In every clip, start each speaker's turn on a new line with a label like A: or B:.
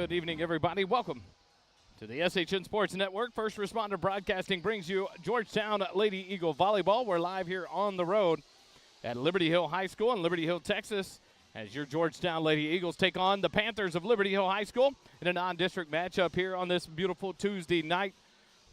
A: Good evening, everybody. Welcome to the SHN Sports Network. First Responder Broadcasting brings you Georgetown Lady Eagle Volleyball. We're live here on the road at Liberty Hill High School in Liberty Hill, Texas, as your Georgetown Lady Eagles take on the Panthers of Liberty Hill High School in a non-district matchup here on this beautiful Tuesday night.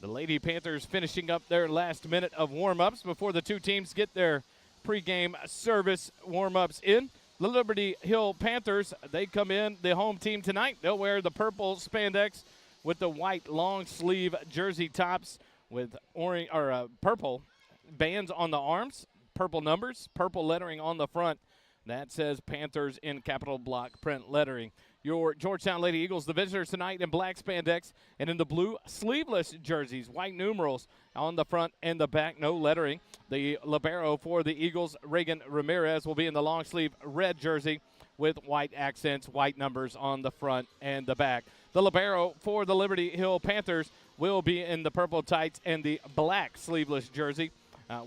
A: The Lady Panthers finishing up their last minute of warm-ups before the two teams get their pregame service warm-ups in. The Liberty Hill Panthers, they come in, the home team tonight. They'll wear the purple spandex with the white long-sleeve jersey tops with orange or purple bands on the arms, purple numbers, purple lettering on the front. That says Panthers in capital block print lettering. Your Georgetown Lady Eagles, the visitors tonight in black spandex and in the blue sleeveless jerseys, white numerals on the front and the back, no lettering. The libero for the Eagles, Reagan Ramirez, will be in the long sleeve red jersey with white accents, white numbers on the front and the back. The libero for the Liberty Hill Panthers will be in the purple tights and the black sleeveless jersey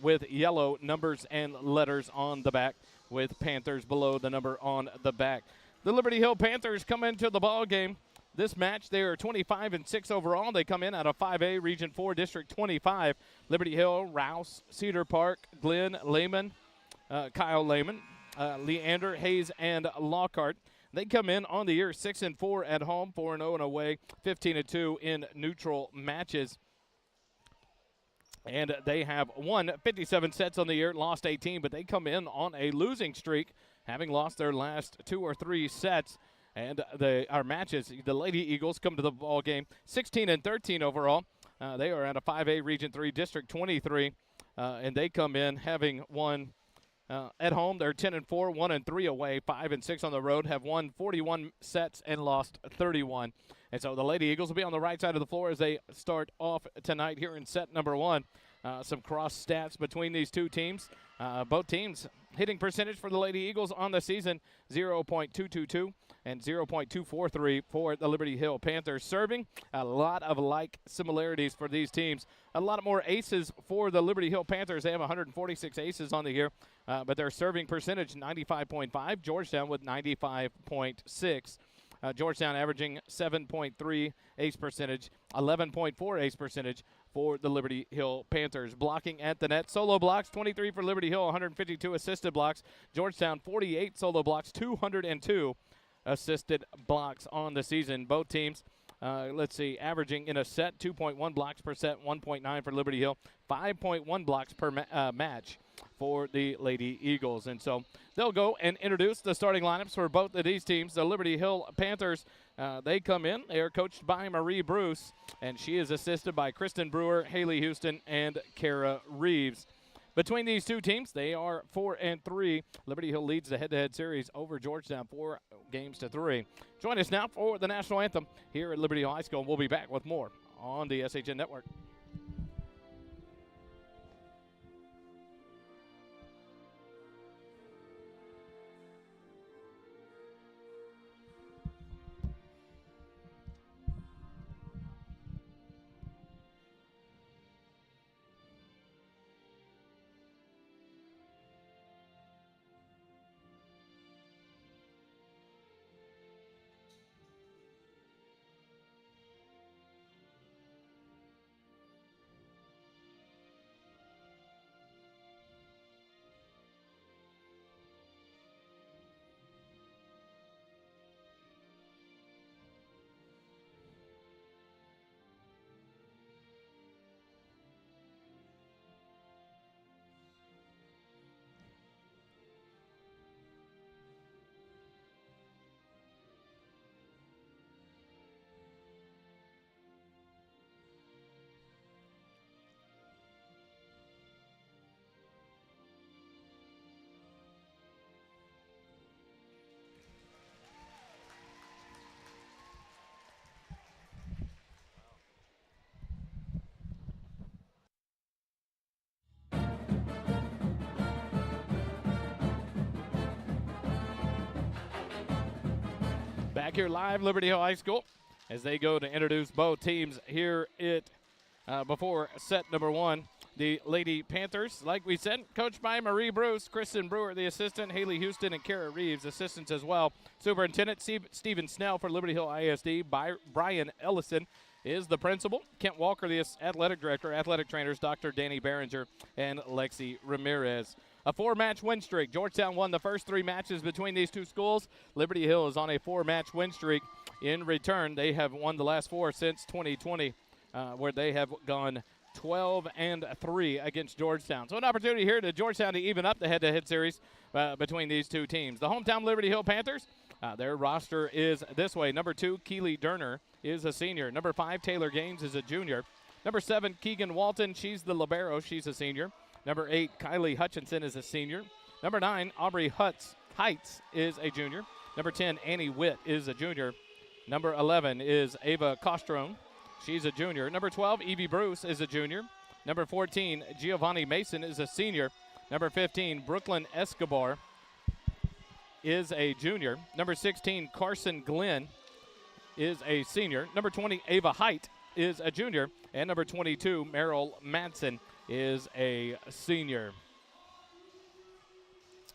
A: with yellow numbers and letters on the back, with Panthers below the number on the back. The Liberty Hill Panthers come into the ball game. This match, they are 25-6 overall. They come in out of 5A, Region 4, District 25. Liberty Hill, Rouse, Cedar Park, Glenn, Lehman, Kyle Lehman, Leander, Hayes, and Lockhart. They come in on the year 6-4 at home, 4-0 and away, 15-2 in neutral matches. And they have won 57 sets on the year, lost 18, but they come in on a losing streak, having lost their last 2 or 3 sets. And our matches, the Lady Eagles come to the ball game 16-13 overall. They are at a 5A Region 3 District 23, and they come in having won at home. They're 10-4, 1-3 away, 5-6 on the road. Have won 41 sets and lost 31. And so the Lady Eagles will be on the right side of the floor as they start off tonight here in set number 1. Some cross stats between these two teams. Both teams hitting percentage for the Lady Eagles on the season, 0.222 and 0.243 for the Liberty Hill Panthers. Serving, a lot of like similarities for these teams. A lot more aces for the Liberty Hill Panthers. They have 146 aces on the year, but their serving percentage, 95.5. Georgetown with 95.6. Georgetown averaging 7.3 ace percentage, 11.4 ace percentage for the Liberty Hill Panthers. Blocking at the net, solo blocks, 23 for Liberty Hill, 152 assisted blocks. Georgetown, 48 solo blocks, 202 assisted blocks on the season. Both teams, averaging in a set, 2.1 blocks per set, 1.9 for Liberty Hill, 5.1 blocks per match for the Lady Eagles. And so they'll go and introduce the starting lineups for both of these teams. The Liberty Hill Panthers, they come in. They are coached by Marie Bruce, and she is assisted by Kristen Brewer, Haley Houston, and Kara Reeves. Between these two teams, they are 4-3. Liberty Hill leads the head-to-head series over Georgetown 4-3. Join us now for the national anthem here at Liberty Hill High School. We'll be back with more on the SHN Network. Back here live, Liberty Hill High School, as they go to introduce both teams here before set number 1. The Lady Panthers, like we said, coached by Marie Bruce, Kristen Brewer, the assistant, Haley Houston, and Kara Reeves, assistants as well. Superintendent Stephen Snell for Liberty Hill ISD. Brian Ellison is the principal. Kent Walker, the athletic director. Athletic trainers, Dr. Danny Behringer and Lexi Ramirez. A 4-match win streak. Georgetown won the first 3 matches between these two schools. Liberty Hill is on a 4-match win streak. In return, they have won the last 4 since 2020, where they have gone 12-3 against Georgetown. So an opportunity here to Georgetown to even up the head-to-head series between these two teams. The hometown Liberty Hill Panthers, their roster is this way. Number 2, Keely Durner is a senior. Number 5, Taylor Gaines is a junior. Number 7, Keegan Walton, she's the libero, she's a senior. Number 8, Kylie Hutchinson is a senior. Number 9, Aubrey Heights is a junior. Number 10, Annie Witt is a junior. Number 11 is Ava Costrone. She's a junior. Number 12, Evie Bruce is a junior. Number 14, Giovanni Mason is a senior. Number 15, Brooklyn Escobar is a junior. Number 16, Carson Glenn is a senior. Number 20, Ava Height is a junior. And number 22, Merrill Madsen is a senior.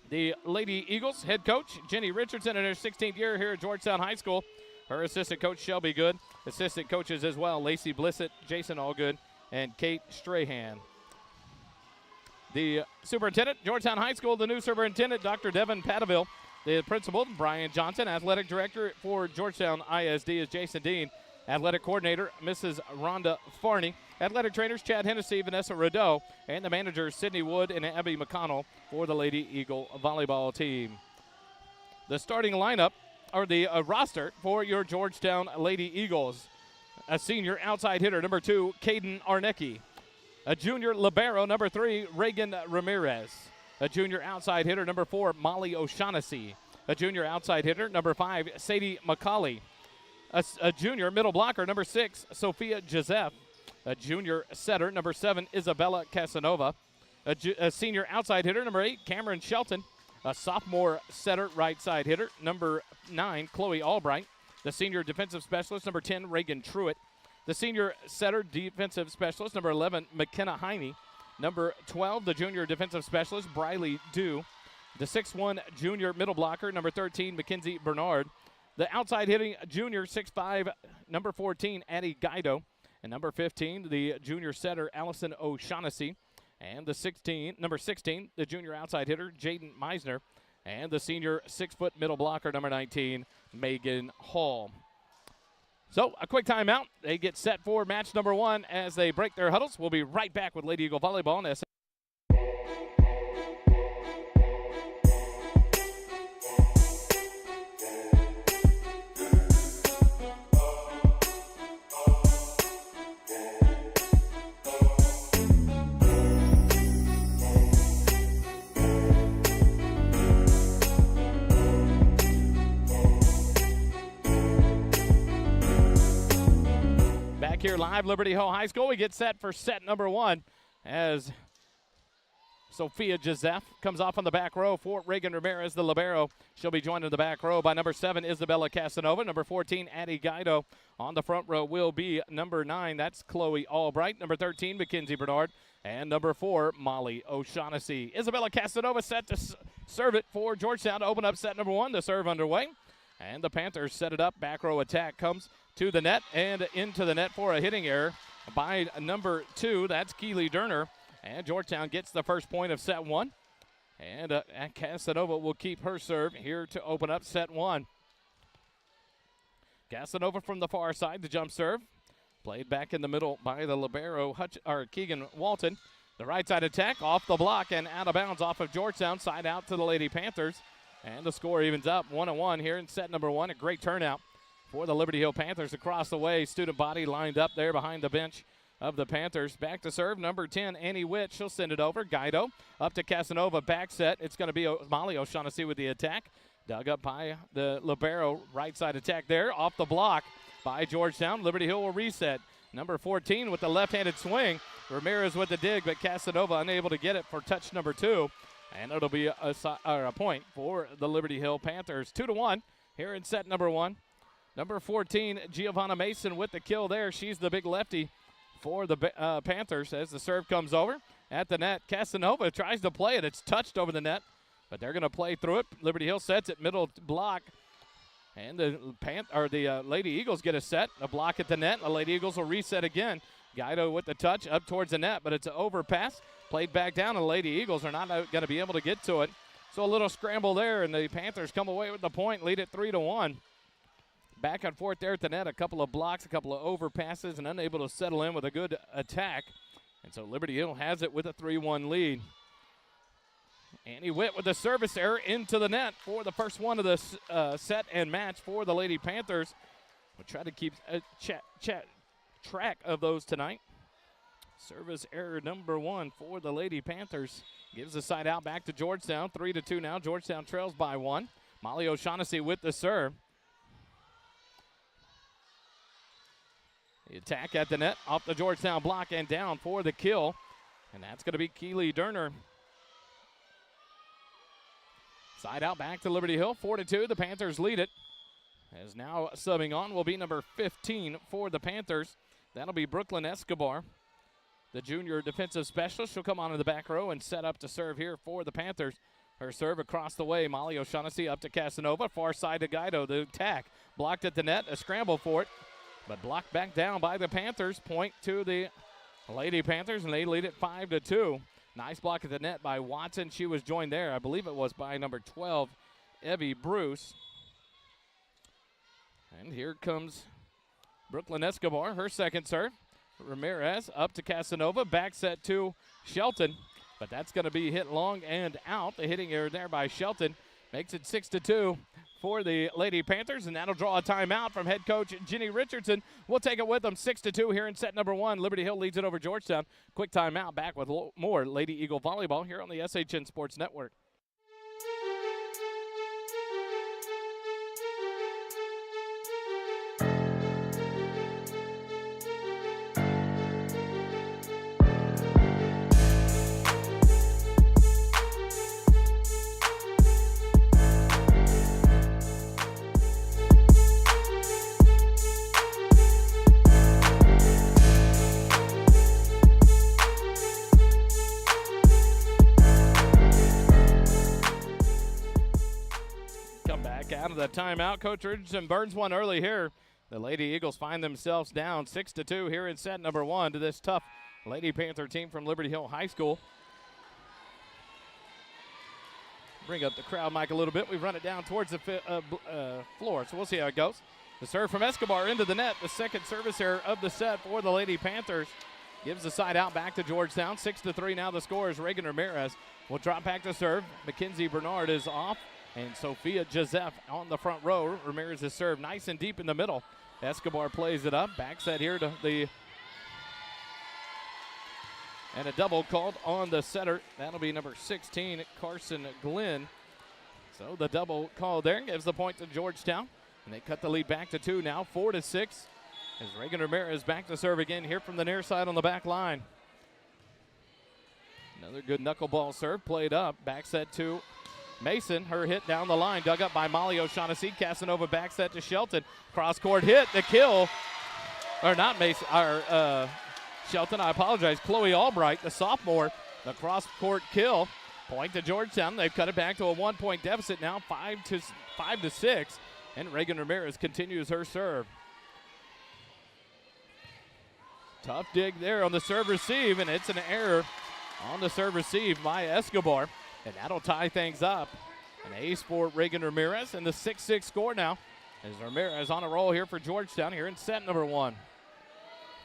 A: The Lady Eagles head coach, Jenny Richardson, in her 16th year here at Georgetown High School. Her assistant coach, Shelby Good. Assistant coaches as well, Lacey Blissett, Jason Allgood, and Kate Strahan. The superintendent, Georgetown High School, the new superintendent, Dr. Devin Padaville. The principal, Brian Johnson. Athletic director for Georgetown ISD is Jason Dean. Athletic coordinator, Mrs. Rhonda Farney. Athletic trainers, Chad Hennessy, Vanessa Rodeau. And the managers, Sydney Wood and Abby McConnell for the Lady Eagle volleyball team. The starting lineup, or the roster for your Georgetown Lady Eagles. A senior outside hitter, number 2, Caden Arnecki. A junior libero, number 3, Reagan Ramirez. A junior outside hitter, number 4, Molly O'Shaughnessy. A junior outside hitter, number 5, Sadie McCauley. A junior middle blocker, number 6, Sophia Joseph. A junior setter, number 7, Isabella Casanova. A senior outside hitter, number 8, Cameron Shelton. A sophomore setter, right side hitter, number 9, Chloe Albright. The senior defensive specialist, number 10, Reagan Truitt. The senior setter defensive specialist, number 11, McKenna Heine. Number 12, the junior defensive specialist, Briley Dew. The 6'1 junior middle blocker, number 13, Mackenzie Bernard. The outside hitting junior, 6'5, number 14, Addie Guido. And number 15, the junior setter, Allison O'Shaughnessy. And the number 16, the junior outside hitter, Jaden Meisner. And the senior 6-foot middle blocker, number 19, Megan Hall. So a quick timeout. They get set for match number 1 as they break their huddles. We'll be right back with Lady Eagle Volleyball and here live, Liberty Hill High School. We get set for set number 1 as Sophia Joseph comes off on the back row for Reagan Ramirez, the libero. She'll be joined in the back row by number 7, Isabella Casanova. Number 14, Addie Guido. On the front row will be number 9, that's Chloe Albright. Number 13, Mackenzie Bernard. And number 4, Molly O'Shaughnessy. Isabella Casanova set to serve it for Georgetown to open up set number 1. The serve underway. And the Panthers set it up. Back row attack comes to the net and into the net for a hitting error by number 2. That's Keely Durner. And Georgetown gets the first point of set 1. And Casanova will keep her serve here to open up set 1. Casanova from the far side, the jump serve. Played back in the middle by the libero, Keegan Walton. The right side attack off the block and out of bounds off of Georgetown. Side out to the Lady Panthers. And the score evens up 1-1 here in set number 1. A great turnout for the Liberty Hill Panthers across the way. Student body lined up there behind the bench of the Panthers. Back to serve, number 10, Annie Witt. She'll send it over. Guido up to Casanova, back set. It's going to be Molly O'Shaughnessy with the attack. Dug up by the libero, right side attack there. Off the block by Georgetown. Liberty Hill will reset. Number 14 with the left-handed swing. Ramirez with the dig, but Casanova unable to get it for touch number 2. And it'll be a point for the Liberty Hill Panthers. 2-1 here in set number 1. Number 14, Giovanna Mason with the kill there. She's the big lefty for the Panthers as the serve comes over at the net. Casanova tries to play it. It's touched over the net, but they're going to play through it. Liberty Hill sets it, middle block. And the Lady Eagles get a set, a block at the net. The Lady Eagles will reset again. Guido with the touch up towards the net, but it's an overpass. Played back down, and the Lady Eagles are not going to be able to get to it. So a little scramble there, and the Panthers come away with the point, lead it 3-1. Back and forth there at the net, a couple of blocks, a couple of overpasses, and unable to settle in with a good attack. And so Liberty Hill has it with a 3-1 lead. Annie Witt with the service error into the net for the first one of the set and match for the Lady Panthers. We'll try to keep track of those tonight. Service error number 1 for the Lady Panthers. Gives the side out back to Georgetown. 3-2 now. Georgetown trails by 1. Molly O'Shaughnessy with the serve. The attack at the net. Off the Georgetown block and down for the kill. And that's going to be Keely Durner. Side out back to Liberty Hill. 4-2. The Panthers lead it. As now subbing on will be number 15 for the Panthers. That'll be Brooklyn Escobar, the junior defensive specialist. She'll come on in the back row and set up to serve here for the Panthers. Her serve across the way. Molly O'Shaughnessy up to Casanova. Far side to Guido. The attack blocked at the net. A scramble for it, but blocked back down by the Panthers. Point to the Lady Panthers, and they lead it 5-2. Nice block at the net by Watson. She was joined there, I believe it was by number 12, Evie Bruce. And here comes Brooklyn Escobar, her second serve. Ramirez up to Casanova, back set to Shelton, but that's going to be hit long and out. The hitting error there by Shelton makes it 6-2 for the Lady Panthers, and that'll draw a timeout from head coach Ginny Richardson. We'll take it with them. 6-2 here in set number 1. Liberty Hill leads it over Georgetown. Quick timeout. Back with more Lady Eagle volleyball here on the SHN Sports Network. Out of the timeout. Coach Richardson burns one early here. The Lady Eagles find themselves down 6-2 here in set number 1 to this tough Lady Panther team from Liberty Hill High School. Bring up the crowd mic a little bit. We've run it down towards the floor, so we'll see how it goes. The serve from Escobar into the net. The second service error of the set for the Lady Panthers. Gives the side out back to Georgetown. 6-3 now. The score is Reagan Ramirez will drop back to serve. Mackenzie Bernard is off. And Sophia Joseph on the front row. Ramirez's serve nice and deep in the middle. Escobar plays it up. Back set here to the. And a double called on the setter. That'll be number 16, Carson Glenn. So the double call there gives the point to Georgetown. And they cut the lead back to 2 now, 4-6. As Reagan Ramirez back to serve again here from the near side on the back line. Another good knuckleball serve played up. Back set to Mason, her hit down the line, dug up by Molly O'Shaughnessy. Casanova back set to Shelton. Cross-court hit, the kill. Or not Mason, or Shelton, I apologize. Chloe Albright, the sophomore, the cross-court kill. Point to Georgetown. They've cut it back to a 1-point deficit now, 5-6. And Reagan Ramirez continues her serve. Tough dig there on the serve receive, and it's an error on the serve receive by Escobar. And that'll tie things up. An ace for Reagan Ramirez, and the 6-6 score now as Ramirez on a roll here for Georgetown here in set number 1.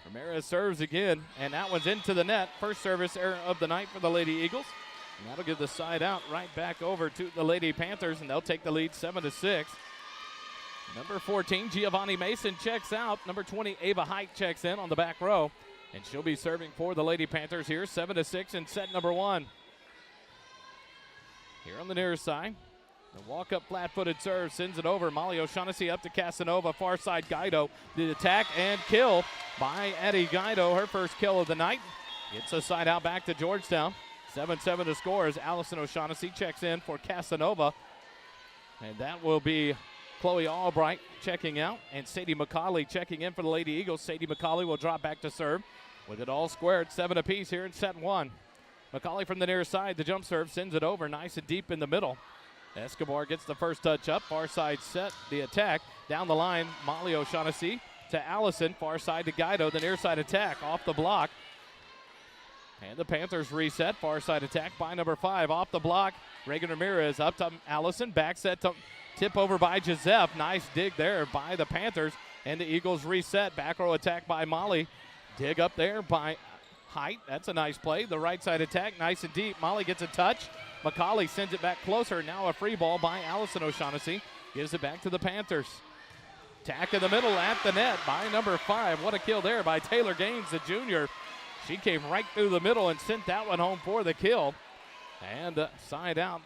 A: Ramirez serves again, and that one's into the net. First service error of the night for the Lady Eagles. And that'll give the side out right back over to the Lady Panthers, and they'll take the lead 7-6. Number 14, Giovanni Mason checks out. Number 20, Ava Height checks in on the back row. And she'll be serving for the Lady Panthers here, 7-6 in set number 1. Here on the near side, the walk-up flat-footed serve sends it over. Molly O'Shaughnessy up to Casanova, far side Guido. The attack and kill by Eddie Guido, her first kill of the night. Gets a side out back to Georgetown. 7-7 to score as Allison O'Shaughnessy checks in for Casanova. And that will be Chloe Albright checking out, and Sadie McCauley checking in for the Lady Eagles. Sadie McCauley will drop back to serve. with it all squared, 7 apiece here in set 1. McCauley from the near side, the jump serve, sends it over nice and deep in the middle. Escobar gets the first touch up, far side set, the attack. Down the line, Molly O'Shaughnessy to Allison, far side to Guido, the near side attack, off the block. And the Panthers reset, far side attack by number 5, off the block. Reagan Ramirez up to Allison, back set to tip over by Joseph. Nice dig there by the Panthers, and the Eagles reset, back row attack by Molly. Dig up there by Height, that's a nice play. The right side attack, nice and deep. Molly gets a touch. McCauley sends it back closer. Now a free ball by Allison O'Shaughnessy. Gives it back to the Panthers. Tack in the middle at the net by number 5. What a kill there by Taylor Gaines, the junior. She came right through the middle and sent that one home for the kill. And side out.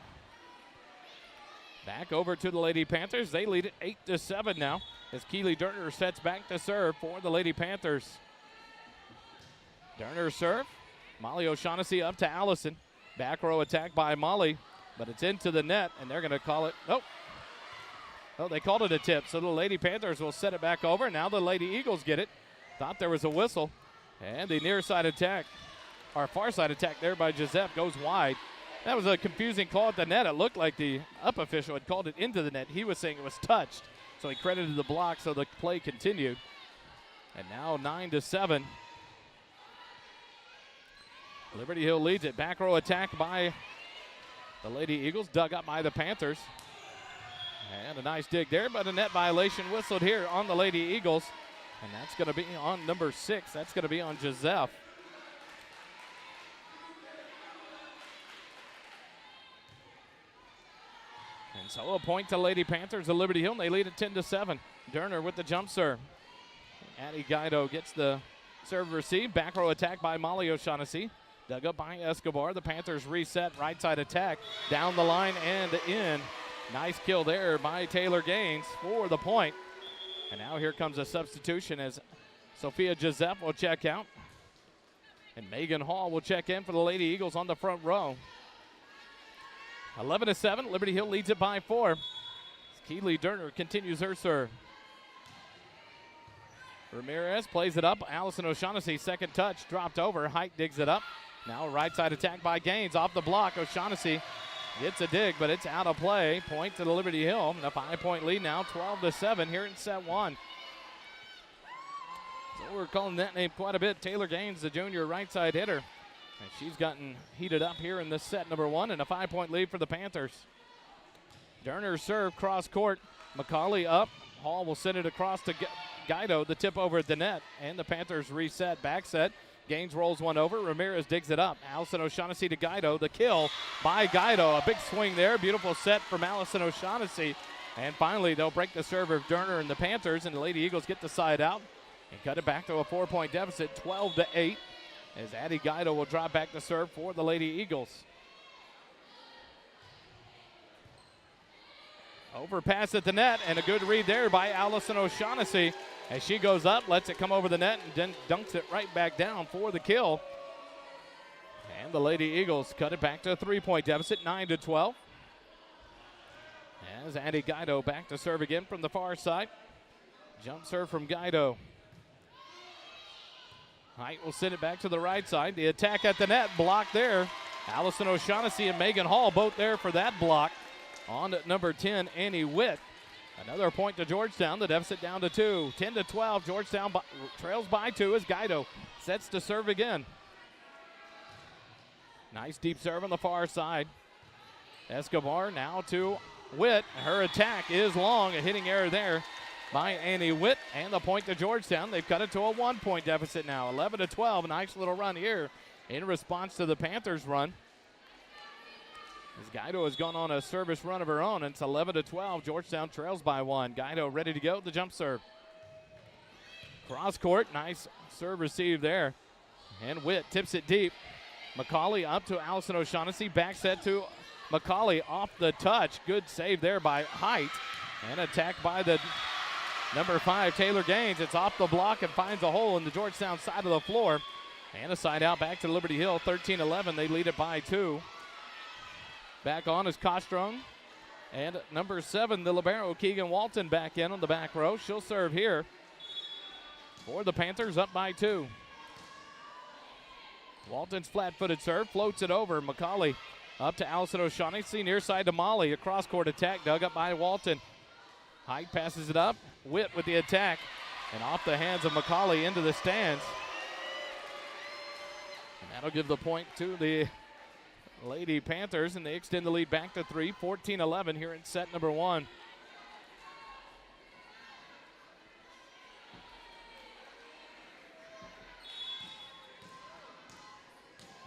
A: Back over to the Lady Panthers. They lead it 8-7 now as Keely Durner sets back to serve for the Lady Panthers. Durner serve. Molly O'Shaughnessy up to Allison. Back row attack by Molly, but it's into the net, and they're going to call it. Oh, they called it a tip, so the Lady Panthers will set it back over. Now the Lady Eagles get it. Thought there was a whistle, and the near side attack, or far side attack there by Joseph goes wide. That was a confusing call at the net. It looked like the up official had called it into the net. He was saying it was touched, so he credited the block, so the play continued. And now 9-7. Liberty Hill leads it. Back row attack by the Lady Eagles, dug up by the Panthers. And a nice dig there, but a net violation whistled here on the Lady Eagles. And that's going to be on number 6. That's going to be on Joseph. And so a point to Lady Panthers of Liberty Hill, and they lead it 10-7. Durner with the jump serve. Addie Guido gets the serve received. Back row attack by Molly O'Shaughnessy. Dug up by Escobar. The Panthers reset, right side attack. Down the line and in. Nice kill there by Taylor Gaines for the point. And now here comes a substitution as Sophia Joseph will check out. And Megan Hall will check in for the Lady Eagles on the front row. 11-7, Liberty Hill leads it by 4. Keely Durner continues her serve. Ramirez plays it up. Allison O'Shaughnessy, second touch, dropped over. Height digs it up. Now right side attack by Gaines, off the block. O'Shaughnessy gets a dig, but it's out of play. Point to the Liberty Hill. A 5-point lead now, 12-7 here in set 1. So we're calling that name quite a bit. Taylor Gaines, the junior right side hitter. And she's gotten heated up here in this set number 1, and a 5-point lead for the Panthers. Durner serve cross court. McCauley up. Hall will send it across to Guido, the tip over at the net, and the Panthers reset, back set. Gaines rolls one over. Ramirez digs it up. Allison O'Shaughnessy to Guido. The kill by Guido. A big swing there. Beautiful set from Allison O'Shaughnessy. And finally, they'll break the serve of Durner and the Panthers, and the Lady Eagles get the side out and cut it back to a 4-point deficit, 12-8, as Addie Guido will drop back the serve for the Lady Eagles. Overpass at the net, and a good read there by Allison O'Shaughnessy. As she goes up, lets it come over the net, and then dunks it right back down for the kill. And the Lady Eagles cut it back to a 3-point deficit, 9-12. As Addie Guido back to serve again from the far side. Jump serve from Guido. Height will send it back to the right side. The attack at the net, blocked there. Allison O'Shaughnessy and Megan Hall both there for that block. On to number 10, Annie Witt. Another point to Georgetown. The deficit down to 2. 10-12. Georgetown trails by 2 as Guido sets to serve again. Nice deep serve on the far side. Escobar now to Witt. Her attack is long. A hitting error there by Annie Witt. And the point to Georgetown. They've cut it to a 1-point deficit now. 11-12. Nice little run here in response to the Panthers' run. As Guido has gone on a service run of her own, and it's 11-12. Georgetown trails by 1. Guido ready to go. The jump serve. Cross court. Nice serve received there. And Witt tips it deep. McCauley up to Allison O'Shaughnessy. Back set to McCauley off the touch. Good save there by Height. And attack by the number 5, Taylor Gaines. It's off the block and finds a hole in the Georgetown side of the floor. And a side out back to Liberty Hill. 13-11. They lead it by 2. Back on is Costron. And number 7, the libero, Keegan Walton, back in on the back row. She'll serve here for the Panthers, up by 2. Walton's flat-footed serve, floats it over. McCauley up to Allison O'Shaughnessy, near side to Molly. A cross-court attack dug up by Walton. Height passes it up. Witt with the attack. And off the hands of McCauley into the stands. And that'll give the point to the Lady Panthers, and they extend the lead back to 3, 14-11 here in set number 1.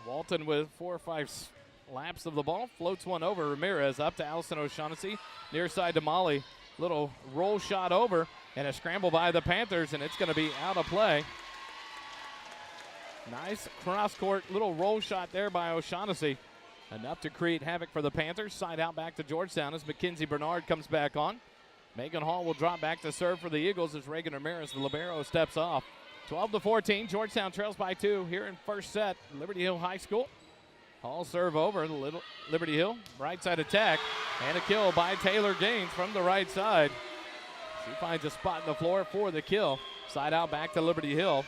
A: Walton with 4 or 5 laps of the ball, floats one over. Ramirez up to Allison O'Shaughnessy, near side to Molly. Little roll shot over, and a scramble by the Panthers, and it's going to be out of play. Nice cross-court little roll shot there by O'Shaughnessy. Enough to create havoc for the Panthers. Side out back to Georgetown as Mackenzie Bernard comes back on. Megan Hall will drop back to serve for the Eagles as Reagan Ramirez, the libero, steps off. 12-14, Georgetown trails by 2 here in first set. Liberty Hill High School. Hall serve over, Liberty Hill, right side attack, and a kill by Taylor Gaines from the right side. She finds a spot in the floor for the kill. Side out back to Liberty Hill.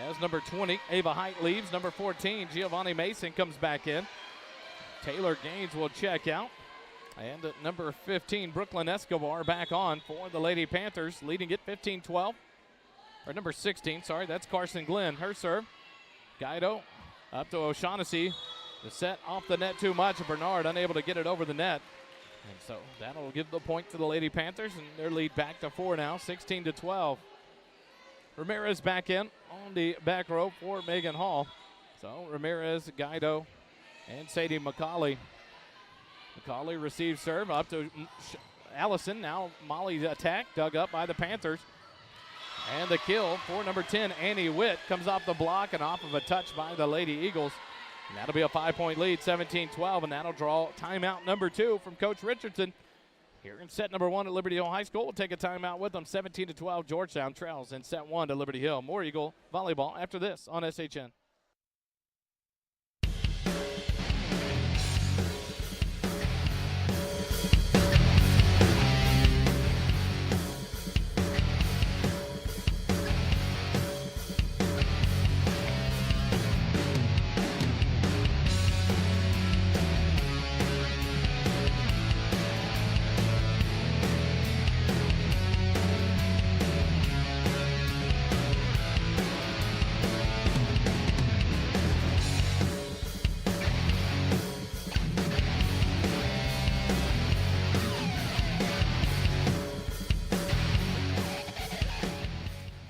A: As number 20, Ava Height leaves, number 14, Giovanni Mason comes back in. Taylor Gaines will check out. And at number 15, Brooklyn Escobar back on for the Lady Panthers, leading it 15-12. Or number 16, sorry, that's Carson Glenn. Her serve. Guido up to O'Shaughnessy. The set off the net too much. Bernard unable to get it over the net. And so that'll give the point to the Lady Panthers, and their lead back to 4 now, 16-12. Ramirez back in on the back row for Megan Hall. So Ramirez, Guido, and Sadie McCauley. McCauley receives serve up to Allison. Now Molly's attack dug up by the Panthers. And the kill for number 10, Annie Witt, comes off the block and off of a touch by the Lady Eagles. And that'll be a 5-point lead, 17-12, and that'll draw timeout number 2 from Coach Richardson. Here in set number 1 at Liberty Hill High School, we'll take a timeout with them. 17-12, Georgetown trails in set 1 to Liberty Hill. More Eagle volleyball after this on SHN.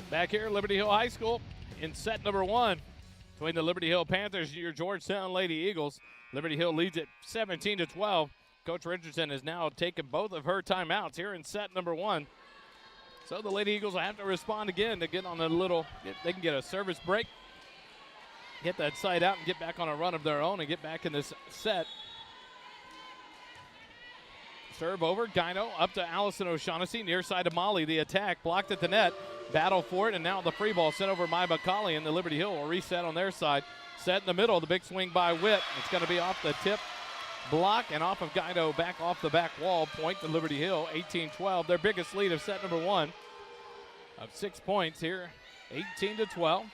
A: Back here at Liberty Hill High School in set number 1 between the Liberty Hill Panthers and your Georgetown Lady Eagles. Liberty Hill leads it 17-12. Coach Richardson has now taken both of her timeouts here in set number 1. So the Lady Eagles will have to respond again to get on a little, they can get a service break, get that side out and get back on a run of their own and get back in this set. Serve over, Guido up to Allison O'Shaughnessy, near side to Molly. The attack blocked at the net. Battle for it, and now the free ball sent over by McCauley, and the Liberty Hill will reset on their side. Set in the middle, the big swing by Witt. It's going to be off the tip block and off of Guido, back off the back wall. Point to Liberty Hill, 18-12. Their biggest lead of set number 1 of 6 points here, 18-12.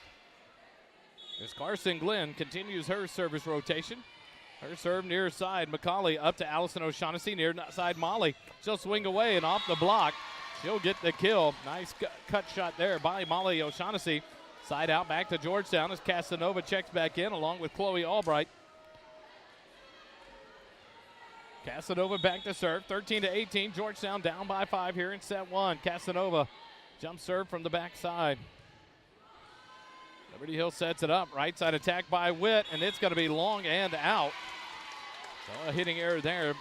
A: As Carson Glenn continues her service rotation. Her serve near side, McCauley up to Allison O'Shaughnessy, near side Molly. She'll swing away and off the block. She'll get the kill. Nice cut shot there by Molly O'Shaughnessy. Side out back to Georgetown as Casanova checks back in along with Chloe Albright. Casanova back to serve, 13-18. Georgetown down by 5 here in set 1. Casanova jump serve from the backside. Liberty Hill sets it up. Right side attack by Witt, and it's going to be long and out. So a hitting error there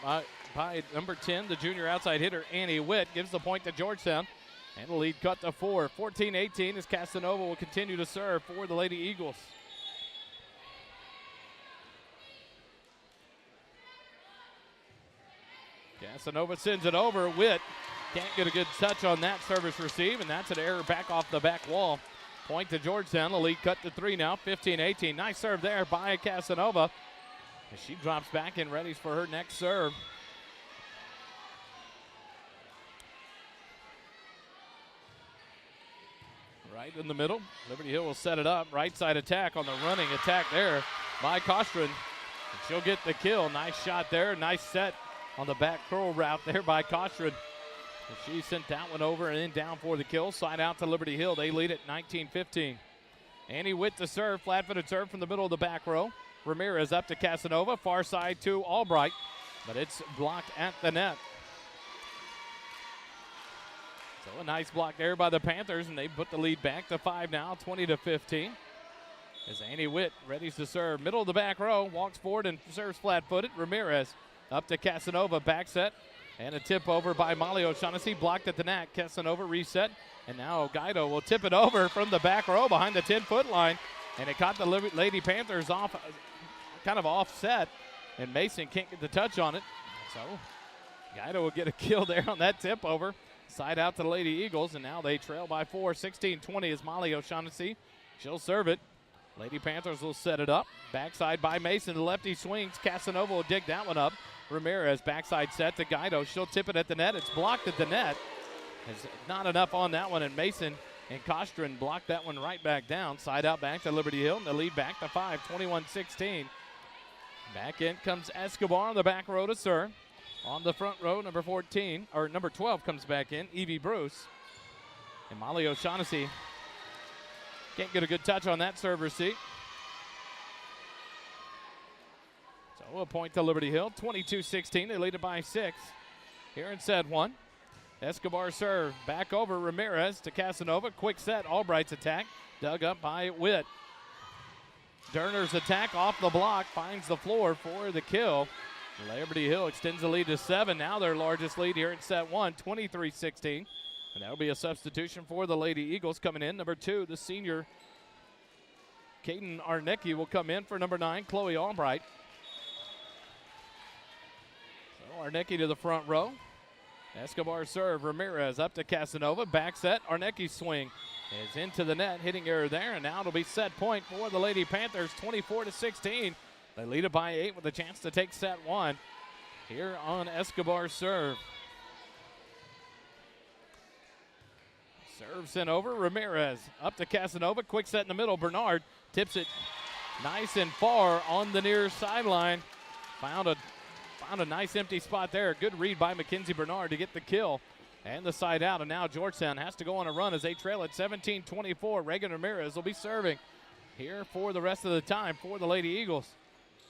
A: by number 10, the junior outside hitter, Annie Witt, gives the point to Georgetown. And the lead cut to 4. 14-18 as Casanova will continue to serve for the Lady Eagles. Casanova sends it over. Witt can't get a good touch on that service receive, and that's an error back off the back wall. Point to Georgetown. The lead cut to 3 now, 15-18. Nice serve there by Casanova. As she drops back and readies for her next serve. Right in the middle. Liberty Hill will set it up. Right side attack on the running attack there by Kostrin. She'll get the kill. Nice shot there. Nice set on the back curl route there by Kostrin. She sent that one over and then down for the kill. Side out to Liberty Hill. They lead it 19-15. Annie Witt to serve. Flat-footed serve from the middle of the back row. Ramirez up to Casanova. Far side to Albright. But it's blocked at the net. So a nice block there by the Panthers, and they put the lead back to 5 now, 20-15. As Annie Witt readies to serve. Middle of the back row. Walks forward and serves flat-footed. Ramirez up to Casanova. Back set. And a tip over by Molly O'Shaughnessy. Blocked at the net. Casanova reset. And now Guido will tip it over from the back row behind the 10-foot line. And it caught the Lady Panthers off, kind of offset. And Mason can't get the touch on it. So Guido will get a kill there on that tip over. Side out to the Lady Eagles. And now they trail by 4. 16-20 is Molly O'Shaughnessy. She'll serve it. Lady Panthers will set it up. Backside by Mason. The lefty swings. Casanova will dig that one up. Ramirez backside set to Guido. She'll tip it at the net. It's blocked at the net. There's not enough on that one, and Mason and Kostrin blocked that one right back down. Side out back to Liberty Hill, and the lead back to 5, 21-16. Back in comes Escobar on the back row to serve. On the front row, number 12 comes back in, Evie Bruce. And Molly O'Shaughnessy can't get a good touch on that serve receipt. So a point to Liberty Hill, 22-16. They lead it by 6 here in set 1. Escobar serve, back over Ramirez to Casanova. Quick set, Albright's attack, dug up by Witt. Derner's attack off the block, finds the floor for the kill. Liberty Hill extends the lead to 7. Now their largest lead here in set 1, 23-16. And that'll be a substitution for the Lady Eagles coming in. Number 2, the senior Caden Arnecki will come in for number 9, Chloe Albright. So Arnecki to the front row. Escobar serve, Ramirez up to Casanova. Back set, Arnecki's swing is into the net, hitting error there, and now it'll be set point for the Lady Panthers, 24-16. They lead it by 8 with a chance to take set 1 here on Escobar's serve. Serve sent over, Ramirez up to Casanova. Quick set in the middle, Bernard tips it nice and far on the near sideline. Found a nice empty spot there. Good read by Mackenzie Bernard to get the kill and the side out. And now Georgetown has to go on a run as they trail at 17-24. Reagan Ramirez will be serving here for the rest of the time for the Lady Eagles.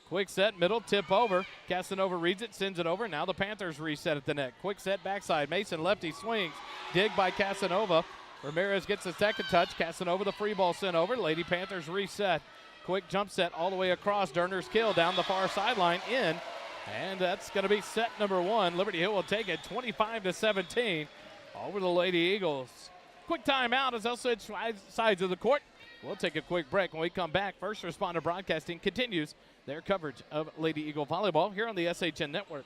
A: Quick set, middle, tip over. Casanova reads it, sends it over. Now the Panthers reset at the net. Quick set, backside. Mason, lefty, swings. Dig by Casanova. Ramirez gets the second touch. Casanova, the free ball sent over. Lady Panthers reset. Quick jump set all the way across. Derner's kill down the far sideline in. And that's going to be set number 1. Liberty Hill will take it 25-17 over the Lady Eagles. Quick timeout as they'll switch sides of the court. We'll take a quick break. When we come back, First Responder Broadcasting continues their coverage of Lady Eagle Volleyball here on the SHN Network.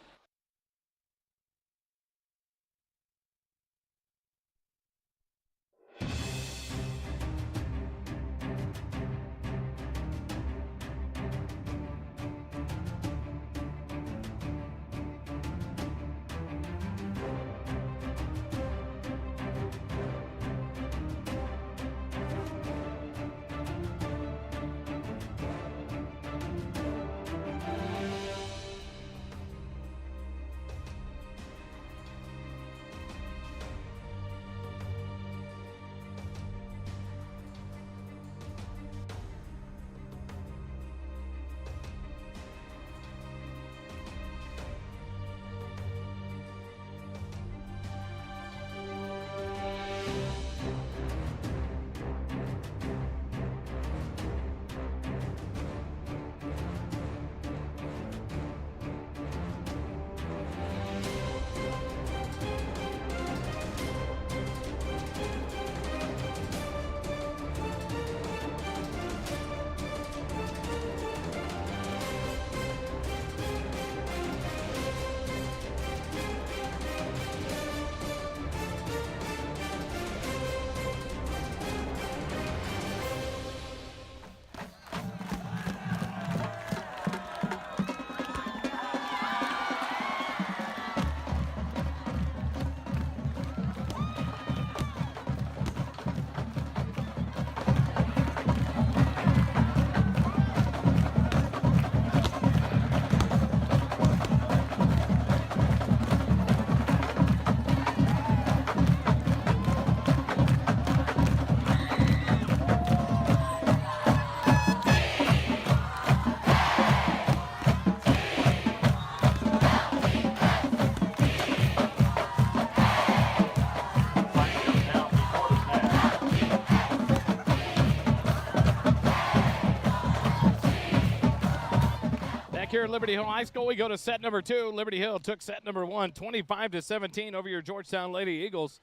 A: here at Liberty Hill High School. We go to set number 2. Liberty Hill took set number 1, 25-17 over your Georgetown Lady Eagles.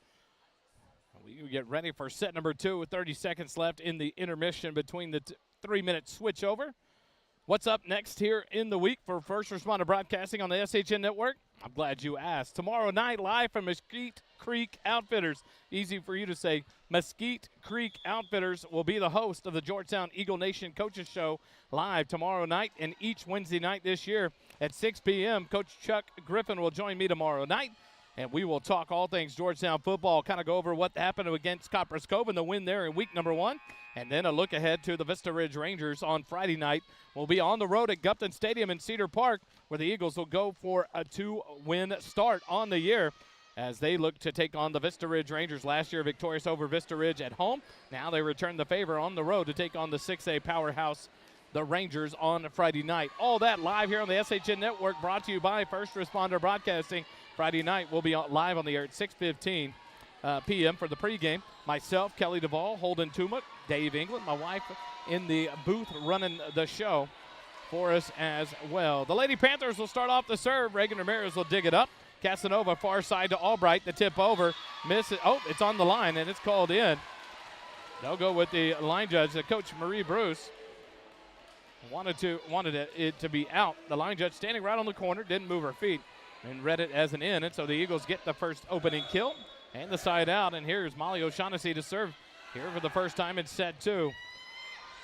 A: We get ready for set number 2 with 30 seconds left in the intermission between the 3-minute switchover. What's up next here in the week for First Responder Broadcasting on the SHN Network? I'm glad you asked. Tomorrow night, live from Mesquite Creek Outfitters. Easy for you to say. Mesquite Creek Outfitters will be the host of the Georgetown Eagle Nation Coaches Show live tomorrow night and each Wednesday night this year at 6 p.m. Coach Chuck Griffin will join me tomorrow night, and we will talk all things Georgetown football, kind of go over what happened against Copperas Cove and the win there in week number 1, and then a look ahead to the Vista Ridge Rangers on Friday night. We'll be on the road at Gupton Stadium in Cedar Park, where the Eagles will go for a 2-win start on the year as they look to take on the Vista Ridge Rangers. Last year victorious over Vista Ridge at home. Now they return the favor on the road to take on the 6A powerhouse, the Rangers, on Friday night. All that live here on the SHN Network, brought to you by First Responder Broadcasting. Friday night we'll be live on the air at 6:15 p.m. for the pregame. Myself, Kelly Duvall, Holden Tumut, Dave England, my wife in the booth running the show for us as well. The Lady Panthers will start off the serve. Reagan Ramirez will dig it up. Casanova far side to Albright. The tip over. Miss it. Oh, it's on the line, and it's called in. They'll go with the line judge. The coach, Marie Bruce, wanted it to be out. The line judge standing right on the corner, didn't move her feet, and read it as an in. And so the Eagles get the first opening kill and the side out. And here's Molly O'Shaughnessy to serve here for the first time in set 2.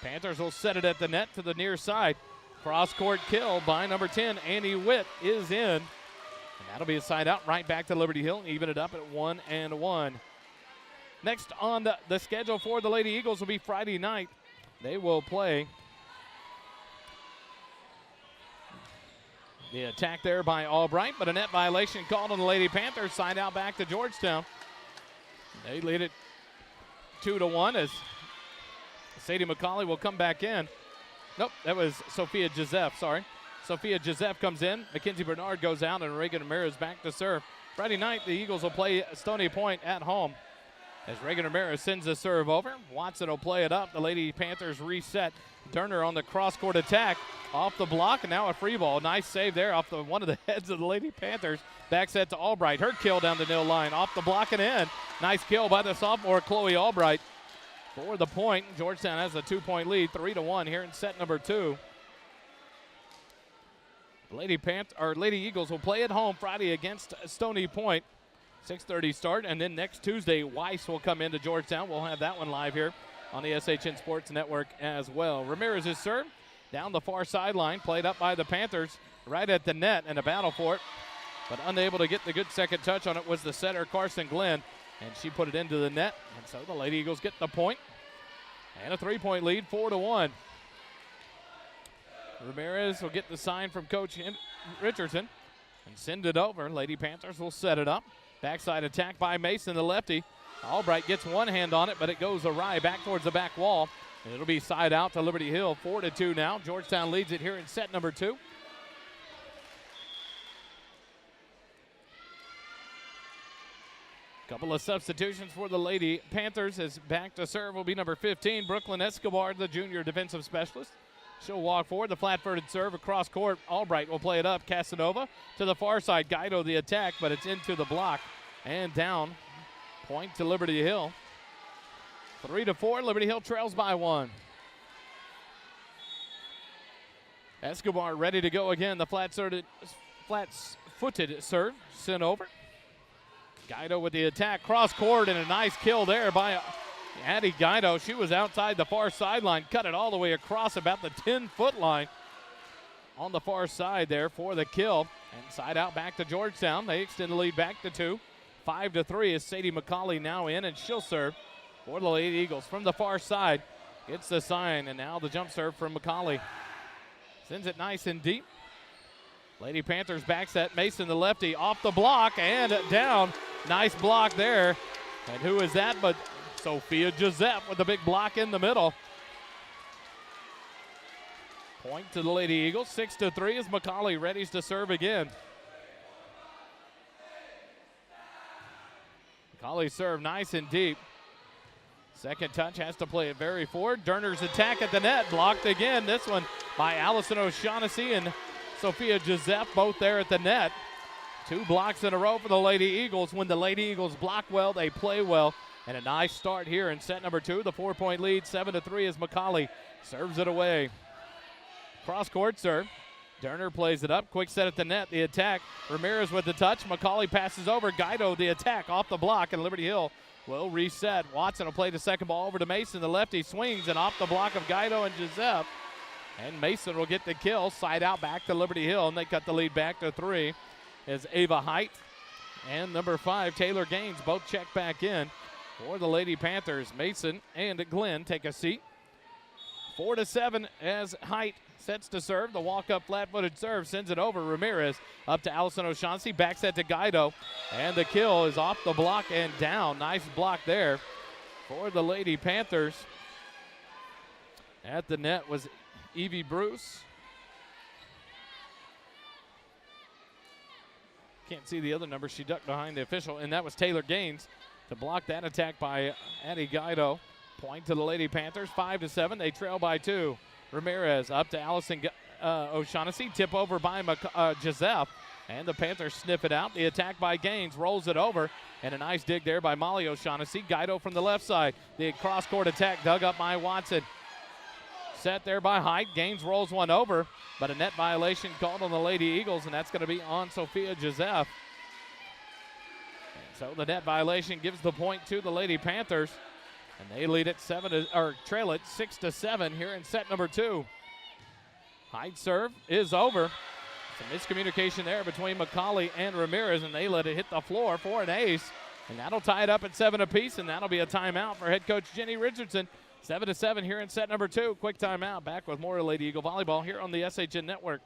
A: Panthers will set it at the net to the near side. Cross-court kill by number 10, Annie Witt, is in. And that'll be a side out right back to Liberty Hill, even it up at 1-1. Next on the schedule for the Lady Eagles will be Friday night. They will play the attack there by Albright, but a net violation called on the Lady Panthers. Side out back to Georgetown. They lead it 2-1 as Sadie McCauley will come back in. Nope, that was Sophia Joseph, sorry. Sophia Joseph comes in. Mackenzie Bernard goes out, and Reagan Ramirez back to serve. Friday night, the Eagles will play Stony Point at home as Reagan Ramirez sends the serve over. Watson will play it up. The Lady Panthers reset. Turner on the cross-court attack off the block, and now a free ball. Nice save there off one of the heads of the Lady Panthers. Back set to Albright. Her kill down the nil line. Off the block and in. Nice kill by the sophomore, Chloe Albright. For the point, Georgetown has a 2-point lead, 3-1 here in set number 2. Lady Eagles will play at home Friday against Stony Point. 6:30 start, and then next Tuesday, Weiss will come into Georgetown. We'll have that one live here on the SHN Sports Network as well. Ramirez is served down the far sideline, played up by the Panthers right at the net, and a battle for it, but unable to get the good second touch on it was the setter, Carson Glenn, and she put it into the net, and so the Lady Eagles get the point, and a 3-point lead, 4-1. Ramirez will get the sign from Coach Richardson and send it over. Lady Panthers will set it up. Backside attack by Mason, the lefty. Albright gets one hand on it, but it goes awry back towards the back wall. And it'll be side out to Liberty Hill, 4-2 now. Georgetown leads it here in set number 2. Couple of substitutions for the Lady Panthers as back to serve will be number 15, Brooklyn Escobar, the junior defensive specialist. She'll walk forward, the flat-footed serve across court. Albright will play it up. Casanova to the far side. Guido the attack, but it's into the block and down. Point to Liberty Hill. 3-4, Liberty Hill trails by 1. Escobar ready to go again. The flat-footed serve sent over. Guido with the attack, cross court, and a nice kill there by Addie Guido. She was outside the far sideline, cut it all the way across about the 10-foot line on the far side there for the kill. And side out back to Georgetown. They extend the lead back to 2. 5-3 is Sadie McCauley now in, and she'll serve for the Lady Eagles from the far side. Gets the sign, and now the jump serve from McCauley. Sends it nice and deep. Lady Panthers back set. Mason, the lefty, off the block and down. Nice block there. And who is that but Sophia Joseph with a big block in the middle. Point to the Lady Eagles. 6-3 as McCauley readies to serve again. McCauley serve nice and deep. Second touch has to play it very forward. Durner's attack at the net, blocked again. This one by Allison O'Shaughnessy, and Sophia Joseph, both there at the net. 2 blocks in a row for the Lady Eagles. When the Lady Eagles block well, they play well. And a nice start here in set number 2. The 4-point lead, 7-3 as McCauley serves it away. Cross-court serve. Derner plays it up. Quick set at the net. The attack. Ramirez with the touch. McCauley passes over. Guido, the attack off the block, and Liberty Hill will reset. Watson will play the second ball over to Mason. The lefty swings, and off the block of Guido and Joseph. And Mason will get the kill. Side out back to Liberty Hill, and they cut the lead back to 3 as Ava Height and number 5, Taylor Gaines, both check back in for the Lady Panthers. Mason and Glenn take a seat. 4-7 as Height sets to serve. The walk-up flat-footed serve sends it over. Ramirez up to Allison O'Shaughnessy. Back set to Guido. And the kill is off the block and down. Nice block there for the Lady Panthers. At the net was Evie Bruce. Can't see the other number. She ducked behind the official, and that was Taylor Gaines to block that attack by Addie Guido. Point to the Lady Panthers, 5-7. They trail by 2. Ramirez up to Allison O'Shaughnessy. Tip over by Joseph, and the Panthers sniff it out. The attack by Gaines rolls it over, and a nice dig there by Molly O'Shaughnessy. Guido from the left side. The cross-court attack dug up by Watson. Set there by Height. Gaines rolls one over, but a net violation called on the Lady Eagles, and that's going to be on Sophia Joseph. And so the net violation gives the point to the Lady Panthers, and they lead it trail it 6-7 here in set number 2. Height serve is over. Some miscommunication there between McCauley and Ramirez, and they let it hit the floor for an ace, and that'll tie it up at 7 apiece, and that'll be a timeout for head coach Jenny Richardson. 7-7 here in set number 2. Quick timeout. Back with more Lady Eagle Volleyball here on the SHN Network.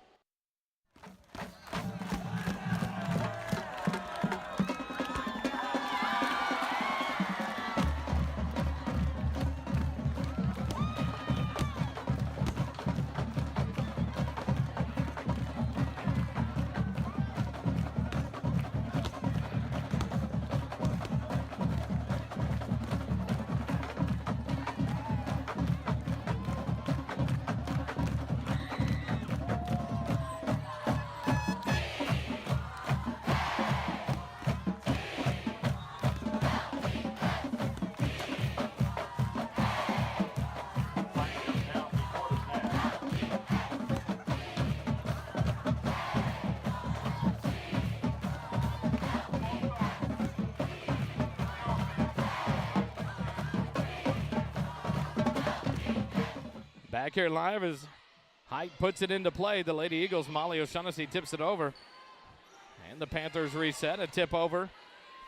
A: Back here live as Height puts it into play. The Lady Eagles, Molly O'Shaughnessy tips it over. And the Panthers reset. A tip over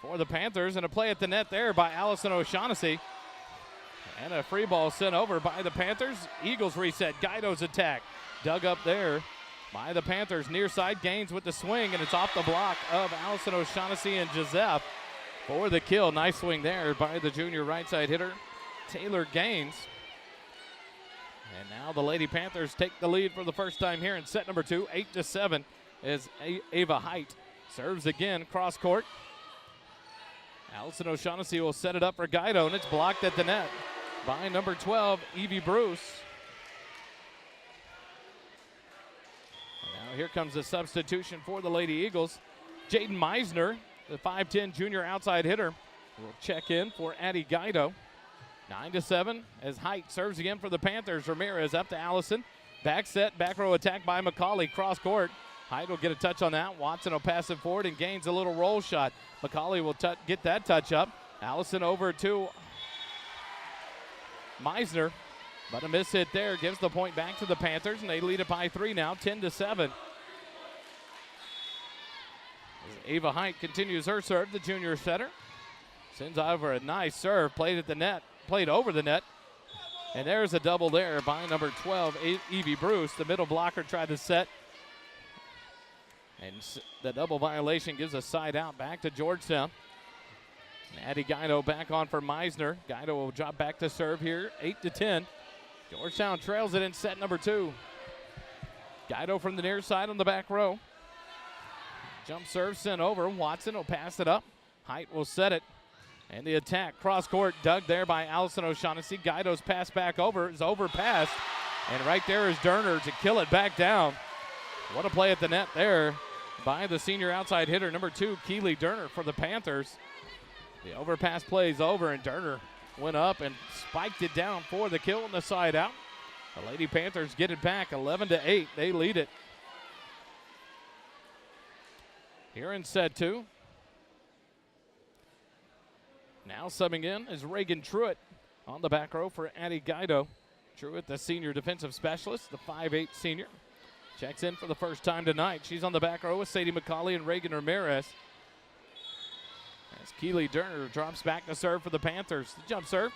A: for the Panthers, and a play at the net there by Allison O'Shaughnessy. And a free ball sent over by the Panthers. Eagles reset. Guido's attack dug up there by the Panthers. Near side, Gaines with the swing, and it's off the block of Allison O'Shaughnessy and Joseph for the kill. Nice swing there by the junior right side hitter, Taylor Gaines. And now the Lady Panthers take the lead for the first time here in set number 2, 8-7, as Ava Height serves again cross court. Allison O'Shaughnessy will set it up for Guido, and it's blocked at the net by number 12, Evie Bruce. And now here comes the substitution for the Lady Eagles. Jaden Meisner, the 5'10 junior outside hitter, will check in for Addie Guido. 9-7 as Height serves again for the Panthers. Ramirez up to Allison. Back set, back row attack by McCauley. Cross court. Height will get a touch on that. Watson will pass it forward and gains a little roll shot. McCauley will get that touch up. Allison over to Meisner, but a miss hit there gives the point back to the Panthers, and they lead it by 3 now, 10-7. Ava Height continues her serve, the junior setter. Sends over a nice serve, played over the net. And there's a double there by number 12, Evie Bruce. The middle blocker tried to set. And the double violation gives a side out back to Georgetown. And Addie Guido back on for Meisner. Guido will drop back to serve here, 8-10. Georgetown trails it in set number 2. Guido from the near side on the back row. Jump serve sent over. Watson will pass it up. Height will set it. And the attack, cross court, dug there by Allison O'Shaughnessy. Guido's pass back over, is overpassed. And right there is Derner to kill it back down. What a play at the net there by the senior outside hitter, number 2, Keely Durner for the Panthers. The overpass plays over, and Durner went up and spiked it down for the kill on the side out. The Lady Panthers get it back 11-8. They lead it. Here in set 2. Now subbing in is Reagan Truitt on the back row for Addie Guido. Truitt, the senior defensive specialist, the 5'8 senior. Checks in for the first time tonight. She's on the back row with Sadie McCauley and Reagan Ramirez. As Keely Durner drops back to serve for the Panthers. The jump serve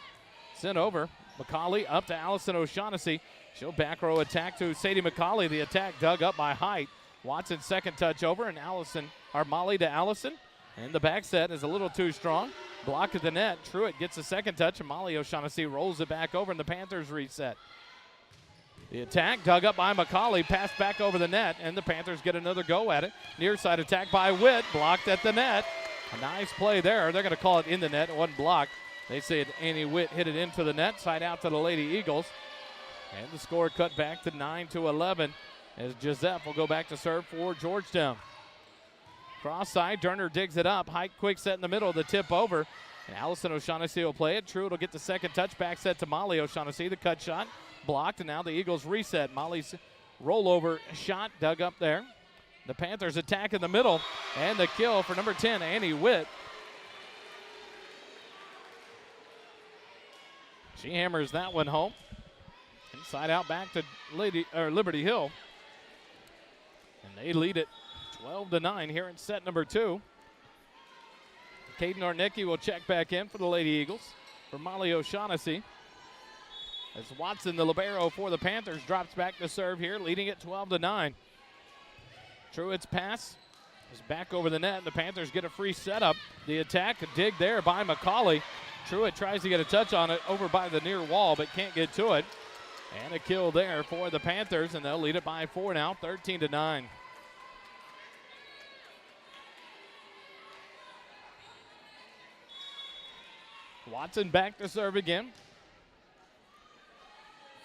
A: sent over. McCauley up to Allison O'Shaughnessy. She'll back row attack to Sadie McCauley. The attack dug up by Height. Watson second touch over, and Molly to Allison. And the back set is a little too strong. Blocked at the net. Truitt gets a second touch, and Molly O'Shaughnessy rolls it back over, and the Panthers reset. The attack dug up by McCauley, passed back over the net, and the Panthers get another go at it. Near side attack by Witt, blocked at the net. A nice play there. They're going to call it in the net. It wasn't blocked. They said Annie Witt hit it into the net, side out to the Lady Eagles. And the score cut back to 9-11 as Joseph will go back to serve for Georgetown. Cross side, Durner digs it up. Height quick set in the middle, the tip over. And Allison O'Shaughnessy will play it. Truitt will get the second touch, back set to Molly O'Shaughnessy. The cut shot blocked, and now the Eagles reset. Molly's rollover shot dug up there. The Panthers attack in the middle, and the kill for number 10, Annie Witt. She hammers that one home. Inside out back to Liberty Hill. And they lead it 12-9 here in set number 2. Caden Arnecki will check back in for the Lady Eagles for Molly O'Shaughnessy. As Watson, the libero for the Panthers, drops back to serve here, leading it 12-9. Truitt's pass is back over the net, and the Panthers get a free setup. The attack, a dig there by McCauley. Truitt tries to get a touch on it over by the near wall, but can't get to it. And a kill there for the Panthers, and they'll lead it by 4 now, 13-9. Watson back to serve again.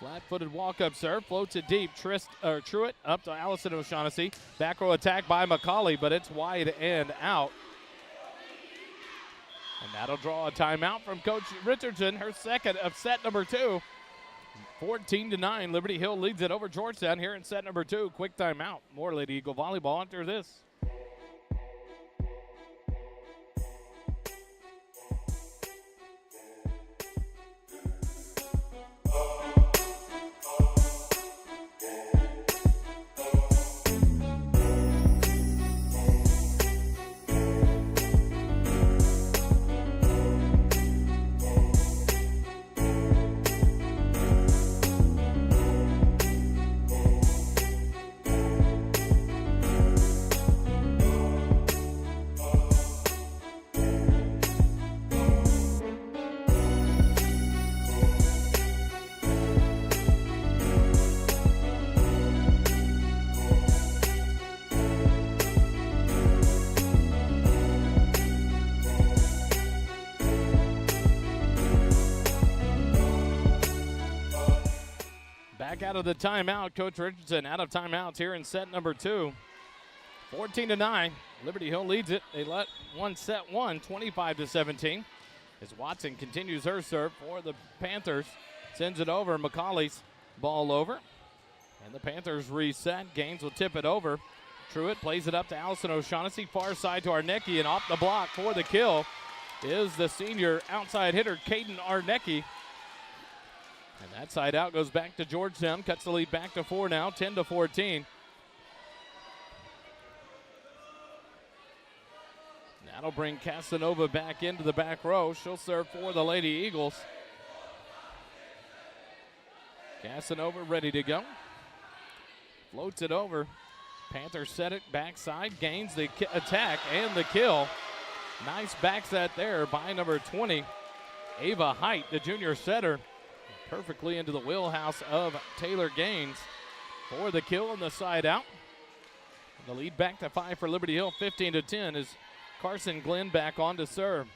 A: Flat-footed walk-up serve, floats it deep. Truitt up to Allison O'Shaughnessy. Back row attack by McCauley, but it's wide and out. And that'll draw a timeout from Coach Richardson, her second of set number 2. 14-9, Liberty Hill leads it over Georgetown here in set number 2. Quick timeout. More Lady Eagle volleyball after this. Out of the timeout, Coach Richardson out of timeouts here in set number 2. 14-9, Liberty Hill leads it. They let set one, 25-17. As Watson continues her serve for the Panthers, sends it over. McCauley's ball over, and the Panthers reset. Gaines will tip it over. Truitt plays it up to Allison O'Shaughnessy, far side to Arnecki, and off the block for the kill is the senior outside hitter, Caden Arnecki. And that side out goes back to Georgetown, cuts the lead back to 4 now, 10-14. That'll bring Casanova back into the back row. She'll serve for the Lady Eagles. Casanova ready to go. Floats it over. Panthers set it backside, gains the attack and the kill. Nice back set there by number 20, Ava Height, the junior setter. Perfectly into the wheelhouse of Taylor Gaines for the kill on the side out. The lead back to 5 for Liberty Hill, 15-10 is Carson Glenn back on to serve.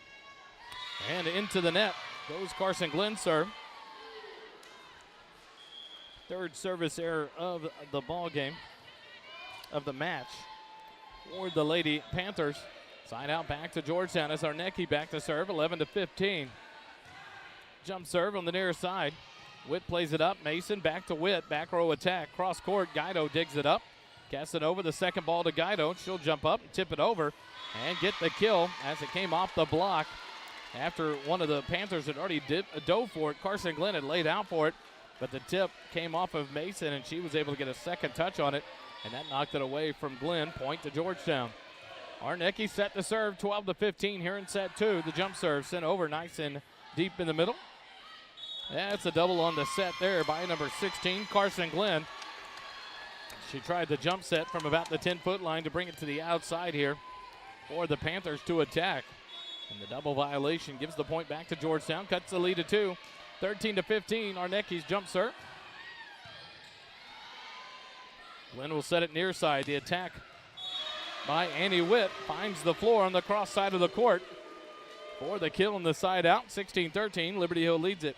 A: And into the net goes Carson Glenn serve. Third service error of the ball game. of the match for the Lady Panthers. Side out back to Georgetown as Arnecki back to serve, 11-15. Jump serve on the near side. Witt plays it up. Mason back to Witt. Back row attack. Cross court. Guido digs it up. Casanova, the second ball to Guido. She'll jump up and tip it over and get the kill as it came off the block. After one of the Panthers had already dove for it, Carson Glenn had laid out for it, but the tip came off of Mason, and she was able to get a second touch on it, and that knocked it away from Glenn. Point to Georgetown. Arnecki set to serve, 12-15 here in set two. The jump serve sent over nice and deep in the middle. That's a double on the set there by number 16, Carson Glenn. She tried the jump set from about the 10-foot line to bring it to the outside here for the Panthers to attack. And the double violation gives the point back to Georgetown, cuts the lead to 2. 13-15, Arnecki's jump serve. Glenn will set it near side. The attack by Annie Witt finds the floor on the cross side of the court for the kill on the side out. 16-13, Liberty Hill leads it.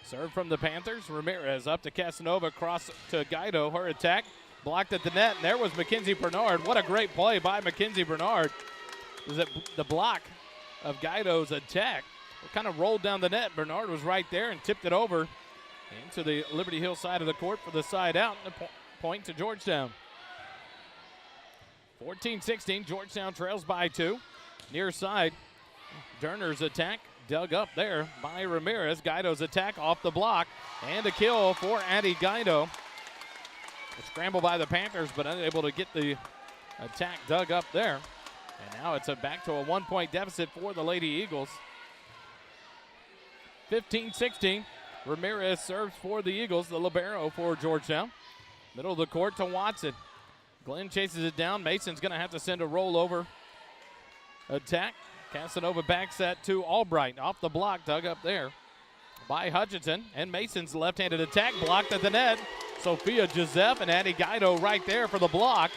A: Serve from the Panthers. Ramirez up to Casanova, cross to Guido. Her attack blocked at the net, and there was Mackenzie Bernard. What a great play by Mackenzie Bernard. Was it the block of Guido's attack? It kind of rolled down the net. Bernard was right there and tipped it over into the Liberty Hill side of the court for the side out. And the point to Georgetown. 14-16, Georgetown trails by 2. Near side, Derner's attack dug up there by Ramirez. Guido's attack off the block, and a kill for Addie Guido. A scramble by the Panthers, but unable to get the attack dug up there. And now it's back to a 1-point deficit for the Lady Eagles. 15-16, Ramirez serves for the Eagles, the libero for Georgetown. Middle of the court to Watson. Glenn chases it down. Mason's going to have to send a rollover attack. Casanova back set to Albright. Off the block, dug up there by Hutchinson. And Mason's left-handed attack blocked at the net. Sophia Joseph and Addie Guido right there for the block.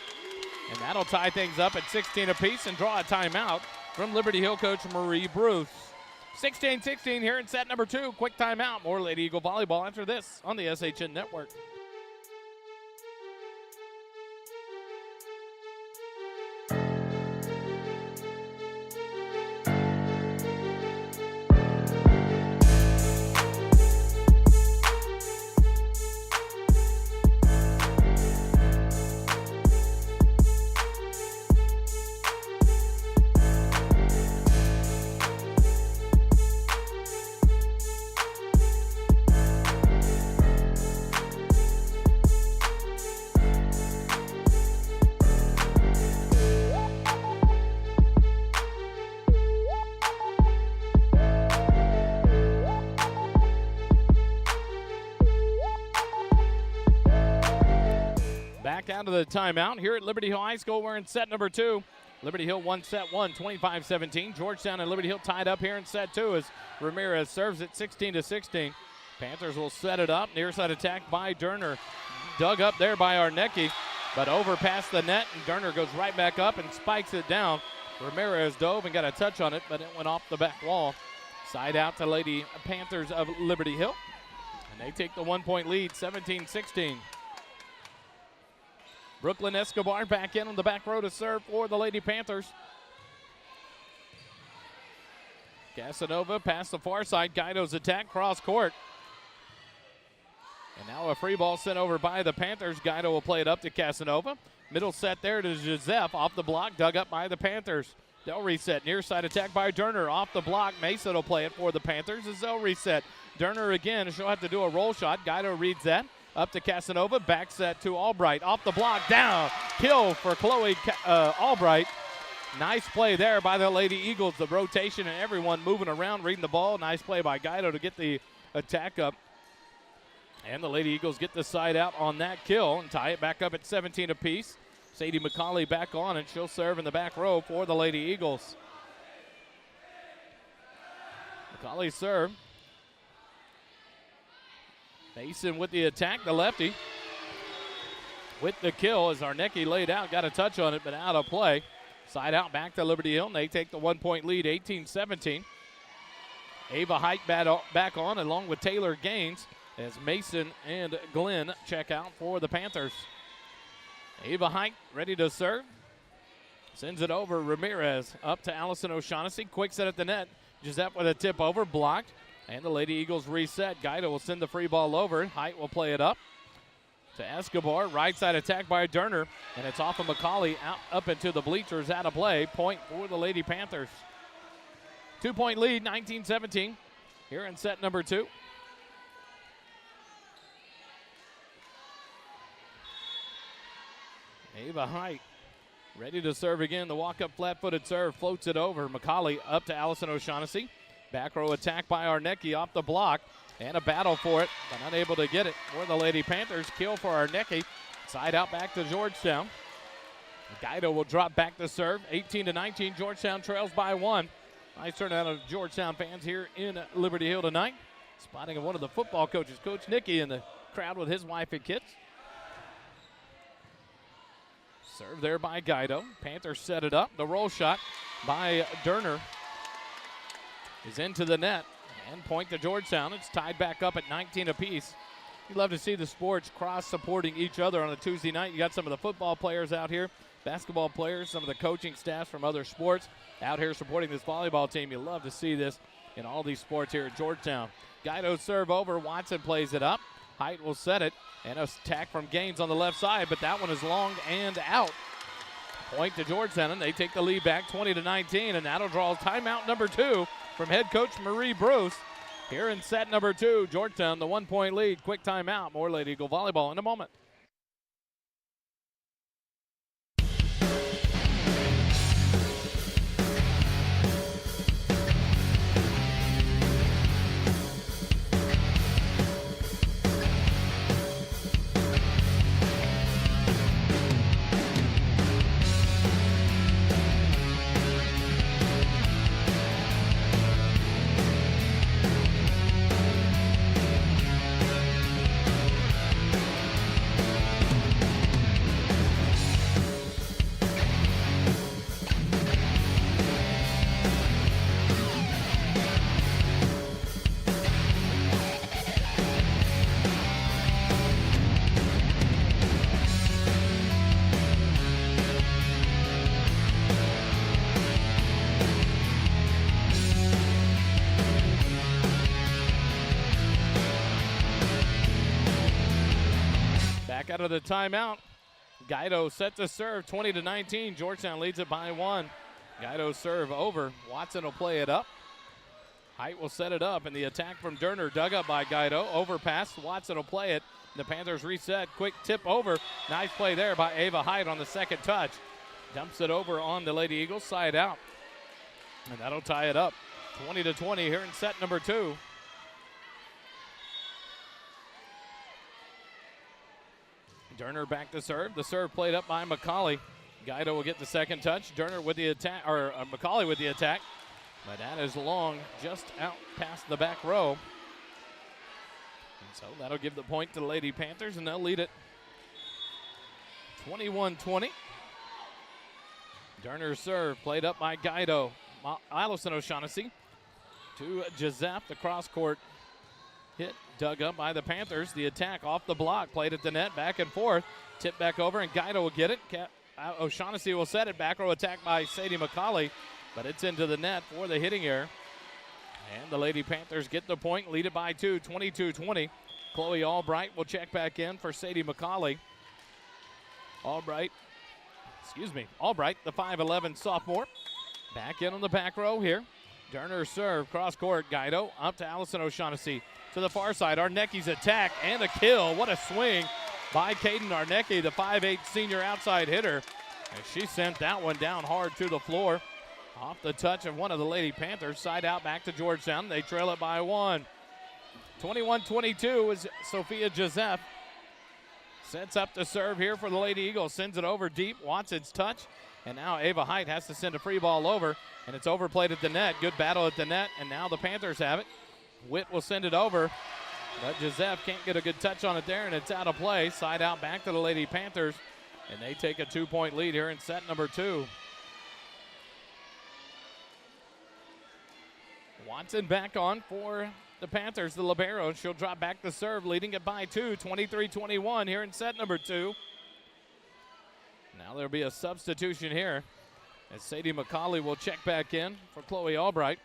A: And that'll tie things up at 16 apiece and draw a timeout from Liberty Hill coach Marie Bruce. 16-16 here in set number 2. Quick timeout. More Lady Eagle volleyball after this on the SHN Network. Out of the timeout here at Liberty Hill High School. We're in set number 2. Liberty Hill won set 1, 25-17. Georgetown and Liberty Hill tied up here in set 2 as Ramirez serves it 16-16. Panthers will set it up. Near side attack by Derner. Dug up there by Arnecki, but over past the net, and Derner goes right back up and spikes it down. Ramirez dove and got a touch on it, but it went off the back wall. Side out to Lady Panthers of Liberty Hill. And they take the 1-point lead, 17-16. Brooklyn Escobar back in on the back row to serve for the Lady Panthers. Casanova past the far side. Guido's attack, cross court. And now a free ball sent over by the Panthers. Guido will play it up to Casanova. Middle set there to Joseph. Off the block, dug up by the Panthers. They'll reset. Near side attack by Derner. Off the block, Mason will play it for the Panthers as they'll reset. Derner again. She'll have to do a roll shot. Guido reads that. Up to Casanova, back set to Albright. Off the block, down. Kill for Chloe Albright. Nice play there by the Lady Eagles. The rotation and everyone moving around, reading the ball. Nice play by Guido to get the attack up. And the Lady Eagles get the side out on that kill and tie it back up at 17 apiece. Sadie McCauley back on, and she'll serve in the back row for the Lady Eagles. McCauley serve. Mason with the attack, the lefty. With the kill as Arnecki laid out, got a touch on it, but out of play. Side out back to Liberty Hill, and they take the 1-point lead, 18-17. Ava Height back on along with Taylor Gaines as Mason and Glenn check out for the Panthers. Ava Height ready to serve. Sends it over. Ramirez up to Allison O'Shaughnessy. Quick set at the net. Giuseppe with a tip over. Blocked. And the Lady Eagles reset. Guido will send the free ball over. Height will play it up to Escobar. Right side attack by Durner. And it's off of McCauley out up into the bleachers. Out of play. Point for the Lady Panthers. 2-point lead, 19-17. Here in set number 2. Ava Height ready to serve again. The walk-up flat-footed serve floats it over. McCauley up to Allison O'Shaughnessy. Back row attack by Arnecki off the block. And a battle for it, but unable to get it for the Lady Panthers. Kill for Arnecki. Side out back to Georgetown. Guido will drop back to serve. 18-19. Georgetown trails by 1. Nice turnout of Georgetown fans here in Liberty Hill tonight. Spotting of one of the football coaches, Coach Nicky, in the crowd with his wife and kids. Serve there by Guido. Panthers set it up. The roll shot by Durner is into the net. And point to Georgetown. It's tied back up at 19 apiece. You love to see the sports cross-supporting each other on a Tuesday night. You got some of the football players out here, basketball players, some of the coaching staffs from other sports out here supporting this volleyball team. You love to see this in all these sports here at Georgetown. Guido serve over. Watson plays it up. Height will set it. And an attack from Gaines on the left side, but that one is long and out. Point to Georgetown, and they take the lead back 20-19, and that'll draw timeout number 2 from head coach Marie Bruce. Here in set number 2, Georgetown, the 1-point lead. Quick timeout. More Lady Eagle volleyball in a moment. Out of the timeout. Guido set to serve 20-19. Georgetown leads it by 1. Guido serve over. Watson will play it up. Height will set it up, and the attack from Durner dug up by Guido. Overpass. Watson will play it. The Panthers reset. Quick tip over. Nice play there by Ava Height on the second touch. Dumps it over on the Lady Eagles. Side out. And that'll tie it up. 20-20 here in set number 2. Durner back to serve. The serve played up by McCauley. Guido will get the second touch. Durner with the attack, or McCauley with the attack. But that is long, just out past the back row. And so that'll give the point to the Lady Panthers, and they'll lead it 21-20. Durner's serve played up by Guido. Allison O'Shaughnessy to Giuseppe. The cross-court hit dug up by the Panthers. The attack off the block, played at the net, back and forth. Tip back over, and Guido will get it. O'Shaughnessy will set it. Back row attack by Sadie McCauley, but it's into the net for the hitting error. And the Lady Panthers get the point, lead it by 2, 22-20. Chloe Albright will check back in for Sadie McCauley. Albright, the 5'11 sophomore. Back in on the back row here. Durner serve, cross court. Guido up to Allison O'Shaughnessy. To the far side, Arnecki's attack and a kill. What a swing by Caden Arnecki, the 5'8 senior outside hitter. And she sent that one down hard to the floor. Off the touch of one of the Lady Panthers. Side out back to Georgetown. They trail it by 1. 21-22 is Sophia Giuseppe. Sets up to serve here for the Lady Eagles. Sends it over deep. Watson's touch. And now Ava Height has to send a free ball over. And it's overplayed at the net. Good battle at the net. And now the Panthers have it. Witt will send it over, but Giuseppe can't get a good touch on it there, and it's out of play. Side out back to the Lady Panthers, and they take a 2-point lead here in set number 2. Watson back on for the Panthers, the libero. She'll drop back the serve, leading it by 2, 23-21 here in set number 2. Now there'll be a substitution here as Sadie McCauley will check back in for Chloe Albright.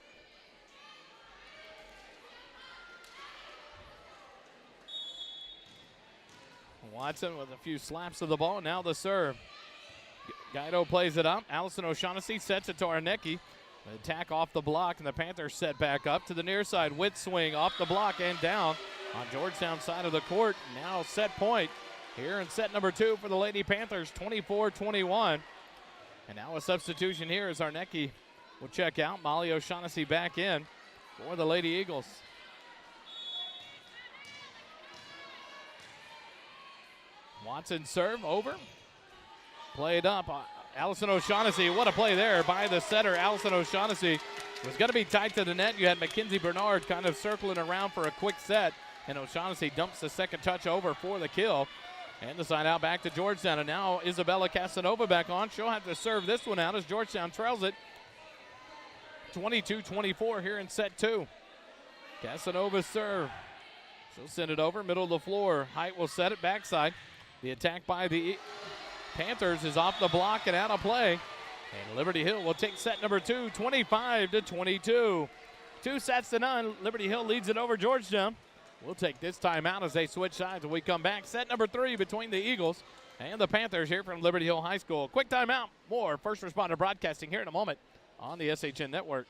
A: Watson with a few slaps of the ball. Now the serve. Guido plays it up. Allison O'Shaughnessy sets it to Arnecki. The attack off the block, and the Panthers set back up to the near side. With swing off the block and down on Georgetown side of the court. Now set point here in set number 2 for the Lady Panthers, 24-21. And now a substitution here as Arnecki will check out. Molly O'Shaughnessy back in for the Lady Eagles. Watson serve over. Played up. Allison O'Shaughnessy, what a play there by the setter. Allison O'Shaughnessy was going to be tight to the net. You had Mackenzie Bernard kind of circling around for a quick set, and O'Shaughnessy dumps the second touch over for the kill. And the side out back to Georgetown, and now Isabella Casanova back on. She'll have to serve this one out as Georgetown trails it 22-24 here in set 2. Casanova's serve. She'll send it over, middle of the floor. Height will set it backside. The attack by the Panthers is off the block and out of play. And Liberty Hill will take set number 2, 25-22. 2 sets to none. Liberty Hill leads it over Georgetown. We'll take this time out as they switch sides when we come back. Set number 3 between the Eagles and the Panthers here from Liberty Hill High School. Quick timeout. More First Responder Broadcasting here in a moment on the SHN Network.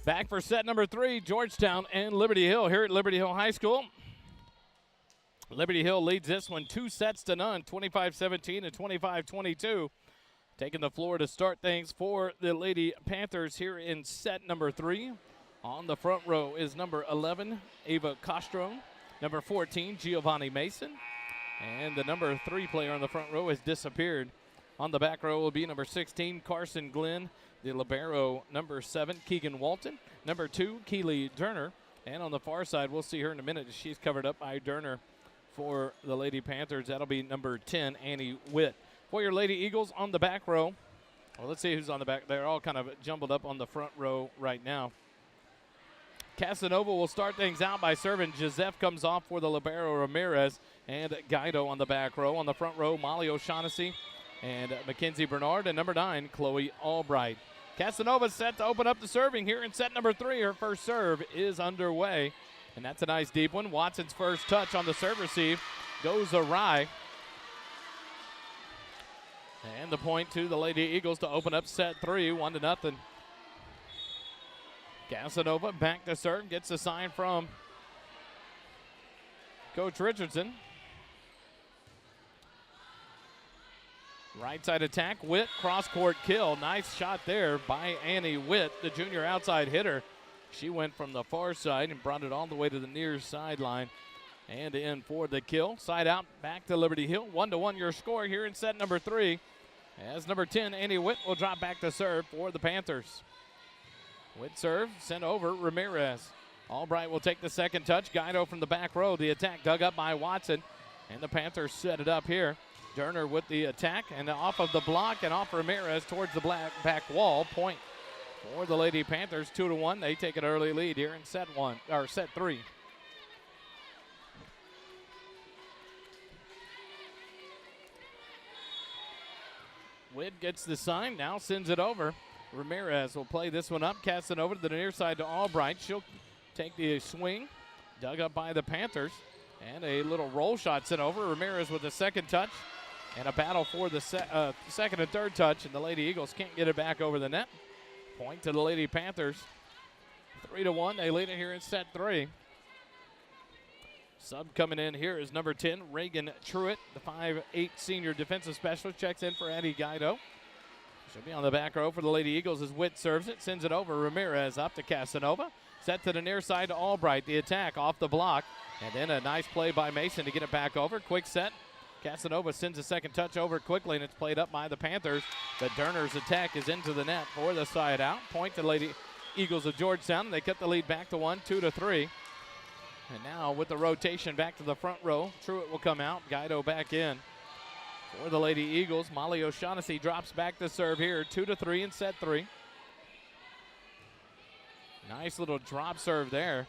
A: Back for set number 3, Georgetown and Liberty Hill here at Liberty Hill High School. Liberty Hill leads this one 2 sets to none, 25-17 and 25-22. Taking the floor to start things for the Lady Panthers here in set number 3. On the front row is number 11, Ava Castro. Number 14, Giovanni Mason. And the number 3 player on the front row has disappeared. On the back row will be number 16, Carson Glenn. The libero, number 7, Keegan Walton. Number 2, Keely Durner. And on the far side, we'll see her in a minute. She's covered up by Durner for the Lady Panthers. That'll be number 10, Annie Witt. For your Lady Eagles on the back row, well, let's see who's on the back. They're all kind of jumbled up on the front row right now. Casanova will start things out by serving. Joseph comes off for the libero Ramirez, and Guido on the back row. On the front row, Molly O'Shaughnessy and Mackenzie Bernard, and number 9, Chloe Albright. Casanova set to open up the serving here in set number 3. Her first serve is underway, and that's a nice deep one. Watson's first touch on the serve receive goes awry. And the point to the Lady Eagles to open up set 3, 1-0. Casanova back to serve, gets a sign from Coach Richardson. Right side attack, Witt, cross-court kill. Nice shot there by Annie Witt, the junior outside hitter. She went from the far side and brought it all the way to the near sideline and in for the kill. Side out, back to Liberty Hill. 1-1 your score here in set number 3. As number 10, Annie Witt will drop back to serve for the Panthers. Witt serve, sent over Ramirez. Albright will take the second touch. Guido from the back row. The attack dug up by Watson, and the Panthers set it up here. Derner with the attack, and off of the block and off Ramirez towards the back wall. Point for the Lady Panthers, 2-1. They take an early lead here in set 3. Witt gets the sign, now sends it over. Ramirez will play this one up, casting over to the near side to Albright. She'll take the swing, dug up by the Panthers, and a little roll shot sent over. Ramirez with the second touch, and a battle for the second and third touch, and the Lady Eagles can't get it back over the net. Point to the Lady Panthers. 3-1, they lead it here in set 3. Sub coming in here is number 10, Reagan Truitt, the 5'8" senior defensive specialist, checks in for Addie Guido. She'll be on the back row for the Lady Eagles as Witt serves it, sends it over. Ramirez up to Casanova. Set to the near side to Albright. The attack off the block. And then a nice play by Mason to get it back over. Quick set. Casanova sends a second touch over quickly, and it's played up by the Panthers. But Derner's attack is into the net for the side out. Point to the Lady Eagles of Georgetown. And they cut the lead back to 1, 2-3. And now with the rotation back to the front row, Truitt will come out. Guido back in. For the Lady Eagles, Molly O'Shaughnessy drops back to serve here, 2-3 in set 3. Nice little drop serve there.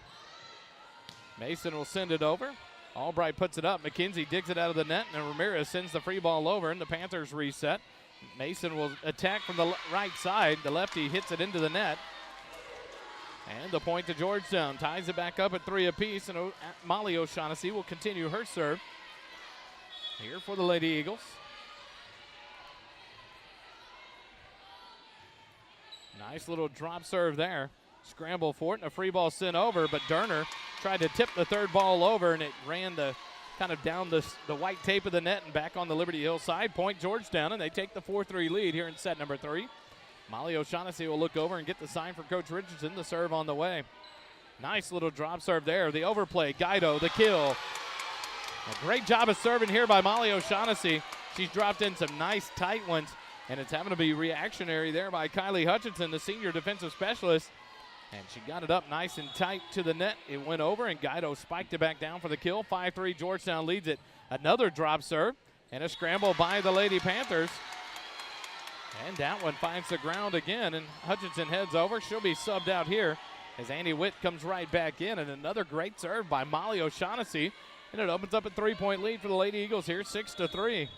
A: Mason will send it over. Albright puts it up. McKenzie digs it out of the net, and Ramirez sends the free ball over, and the Panthers reset. Mason will attack from the right side. The lefty hits it into the net. And the point to Georgetown. Ties it back up at 3 apiece, and Molly O'Shaughnessy will continue her serve here for the Lady Eagles. Nice little drop serve there. Scramble for it, and a free ball sent over, but Derner tried to tip the third ball over, and it ran kind of down the white tape of the net and back on the Liberty Hill side. Point Georgetown, and they take the 4-3 lead here in set number 3. Molly O'Shaughnessy will look over and get the sign for Coach Richardson. The serve on the way. Nice little drop serve there. The overplay, Guido, the kill. A great job of serving here by Molly O'Shaughnessy. She's dropped in some nice tight ones, and it's having to be reactionary there by Kylie Hutchinson, the senior defensive specialist. And she got it up nice and tight to the net. It went over, and Guido spiked it back down for the kill. 5-3, Georgetown leads it. Another drop serve, and a scramble by the Lady Panthers. And that one finds the ground again, and Hutchinson heads over. She'll be subbed out here as Annie Witt comes right back in, and another great serve by Molly O'Shaughnessy. And it opens up a 3-point lead for the Lady Eagles here, 6-3.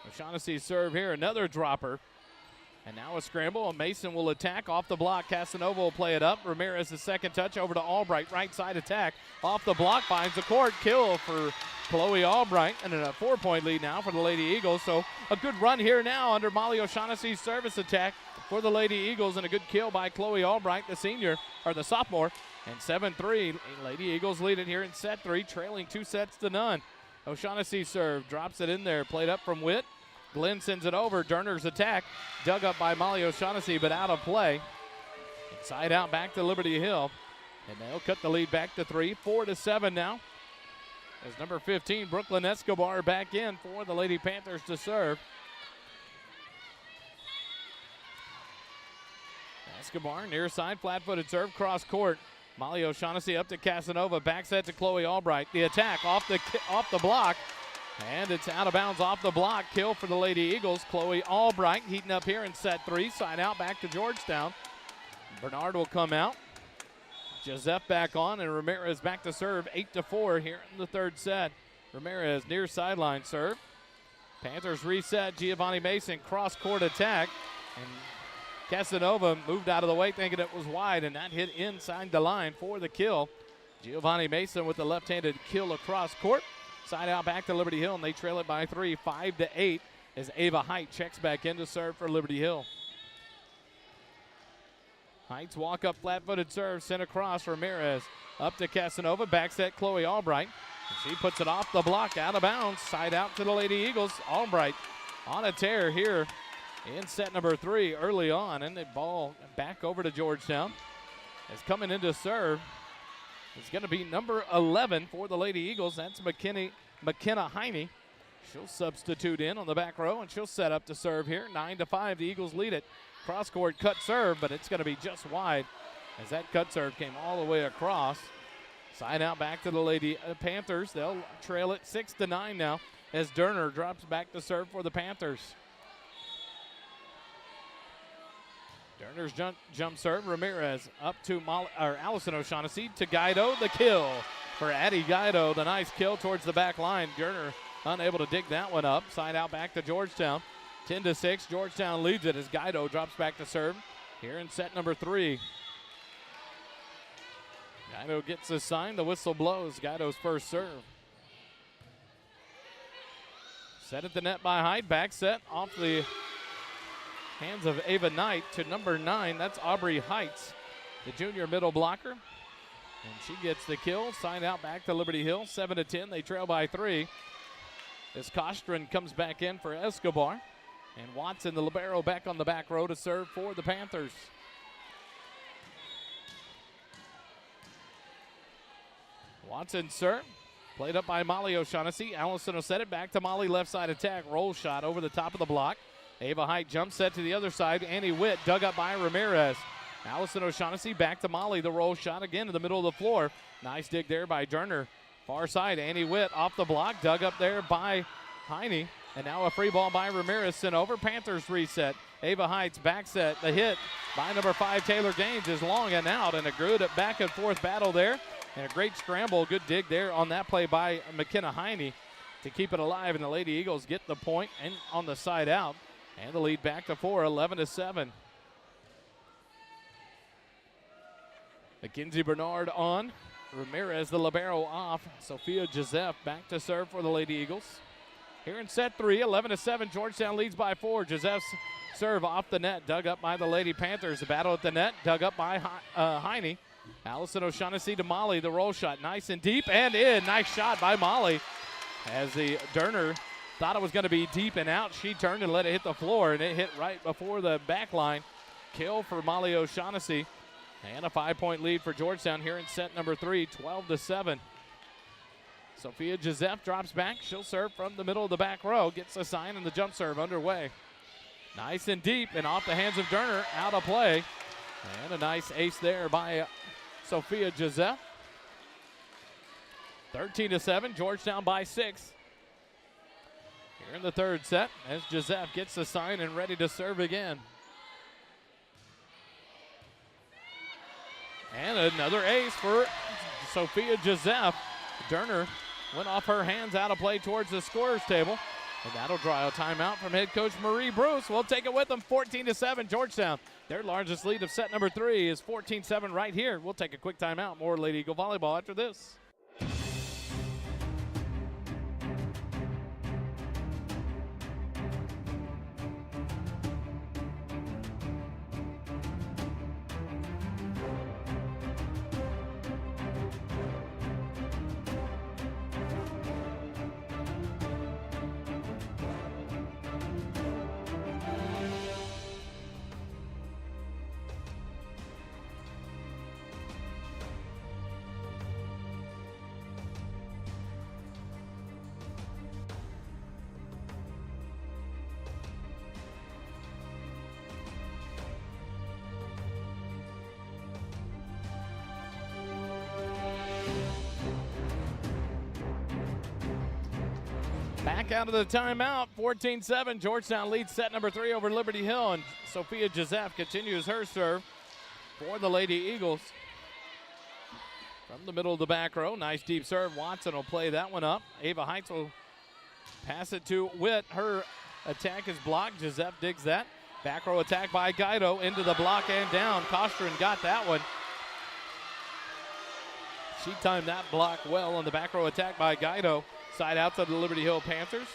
A: O'Shaughnessy's serve here, another dropper. And now a scramble, and Mason will attack off the block. Casanova will play it up. Ramirez, the second touch over to Albright. Right side attack. Off the block, finds the court. Kill for Chloe Albright. And a 4-point lead now for the Lady Eagles. So a good run here now under Molly O'Shaughnessy's service attack for the Lady Eagles. And a good kill by Chloe Albright, the sophomore. And 7-3, Lady Eagles lead it here in set 3, trailing 2-0. O'Shaughnessy's serve, drops it in there, played up from Witt. Glenn sends it over. Derner's attack, dug up by Molly O'Shaughnessy, but out of play. Inside out back to Liberty Hill. And they'll cut the lead back to 3, 4-7 now. As number 15, Brooklyn Escobar back in for the Lady Panthers to serve. Escobar, near side, flat-footed serve, cross court. Molly O'Shaughnessy up to Casanova, back set to Chloe Albright. The attack off the block, and it's out of bounds off the block. Kill for the Lady Eagles. Chloe Albright heating up here in set 3. Side out back to Georgetown. Bernard will come out. Joseph back on, and Ramirez back to serve. 8-4 here in the third set. Ramirez near sideline serve. Panthers reset. Giovanni Mason cross-court attack. And Casanova moved out of the way thinking it was wide, and that hit inside the line for the kill. Giovanni Mason with the left-handed kill across court. Side out back to Liberty Hill, and they trail it by 3, 5-8, as Ava Height checks back in to serve for Liberty Hill. Heights walk up flat-footed serve, sent across. Ramirez up to Casanova, back set Chloe Albright. And she puts it off the block, out of bounds, side out to the Lady Eagles. Albright on a tear here in set number 3 early on, and the ball back over to Georgetown. Is coming in to serve. It's going to be number 11 for the Lady Eagles. That's McKenna Heine. She'll substitute in on the back row, and she'll set up to serve here. 9-5, the Eagles lead it. Cross-court cut serve, but it's going to be just wide as that cut serve came all the way across. Side out back to the Lady Panthers. They'll trail it 6-9 now as Durner drops back to serve for the Panthers. Durner's jump serve. Ramirez up to Allison O'Shaughnessy to Guido. The kill for Addie Guido. The nice kill towards the back line. Durner unable to dig that one up. Side out back to Georgetown. 10-6. Georgetown leads it as Guido drops back to serve here in set number 3. Guido gets a sign. The whistle blows. Guido's first serve. Set at the net by Hyde. Back set off the hands of Ava Knight to number 9. That's Aubrey Heights, the junior middle blocker. And she gets the kill. Sign out back to Liberty Hill. 7-10. They trail by 3. As Kostrin comes back in for Escobar. And Watson, the libero, back on the back row to serve for the Panthers. Watson serve. Played up by Molly O'Shaughnessy. Allison will set it back to Molly, left side attack. Roll shot over the top of the block. Ava Height jump set to the other side. Annie Witt dug up by Ramirez. Allison O'Shaughnessy back to Molly. The roll shot again in the middle of the floor. Nice dig there by Durner. Far side, Annie Witt off the block. Dug up there by Heine. And now a free ball by Ramirez sent over. Panthers reset. Ava Heights back set. The hit by number 5, Taylor Gaines, is long and out. And a good back and forth battle there. And a great scramble. Good dig there on that play by McKenna Heine to keep it alive. And the Lady Eagles get the point and on the side out. And the lead back to 4, 11-7. Mackenzie Bernard on. Ramirez, the libero, off. Sophia Joseph back to serve for the Lady Eagles. Here in set 3, 11-7. Georgetown leads by 4. Joseph's serve off the net, dug up by the Lady Panthers. The battle at the net, dug up by Heine. Allison O'Shaughnessy to Molly. The roll shot, nice and deep and in. Nice shot by Molly. As the Durner thought it was going to be deep and out, she turned and let it hit the floor, and it hit right before the back line. Kill for Molly O'Shaughnessy. And a 5-point lead for Georgetown here in set number 3, 12-7. Sophia Joseph drops back. She'll serve from the middle of the back row. Gets a sign and the jump serve underway. Nice and deep and off the hands of Durner. Out of play. And a nice ace there by Sophia Joseph. 13-7. Georgetown by 6. Here in the third set as Joseph gets the sign and ready to serve again. And another ace for Sophia Joseph. Durner went off her hands, out of play towards the scorer's table. And that'll draw a timeout from head coach Marie Bruce. We'll take it with them, 14-7 Georgetown. Their largest lead of set number 3 is 14-7 right here. We'll take a quick timeout. More Lady Eagle Volleyball after this. Back out of the timeout, 14-7. Georgetown leads set number 3 over Liberty Hill, and Sophia Joseph continues her serve. for the Lady Eagles. From the middle of the back row, nice deep serve. Watson will play that one up. Ava Heights will pass it to Witt. Her attack is blocked. Joseph digs that. Back row attack by Guido into the block and down. Kostrin got that one. She timed that block well on the back row attack by Guido. Side out to the Liberty Hill Panthers.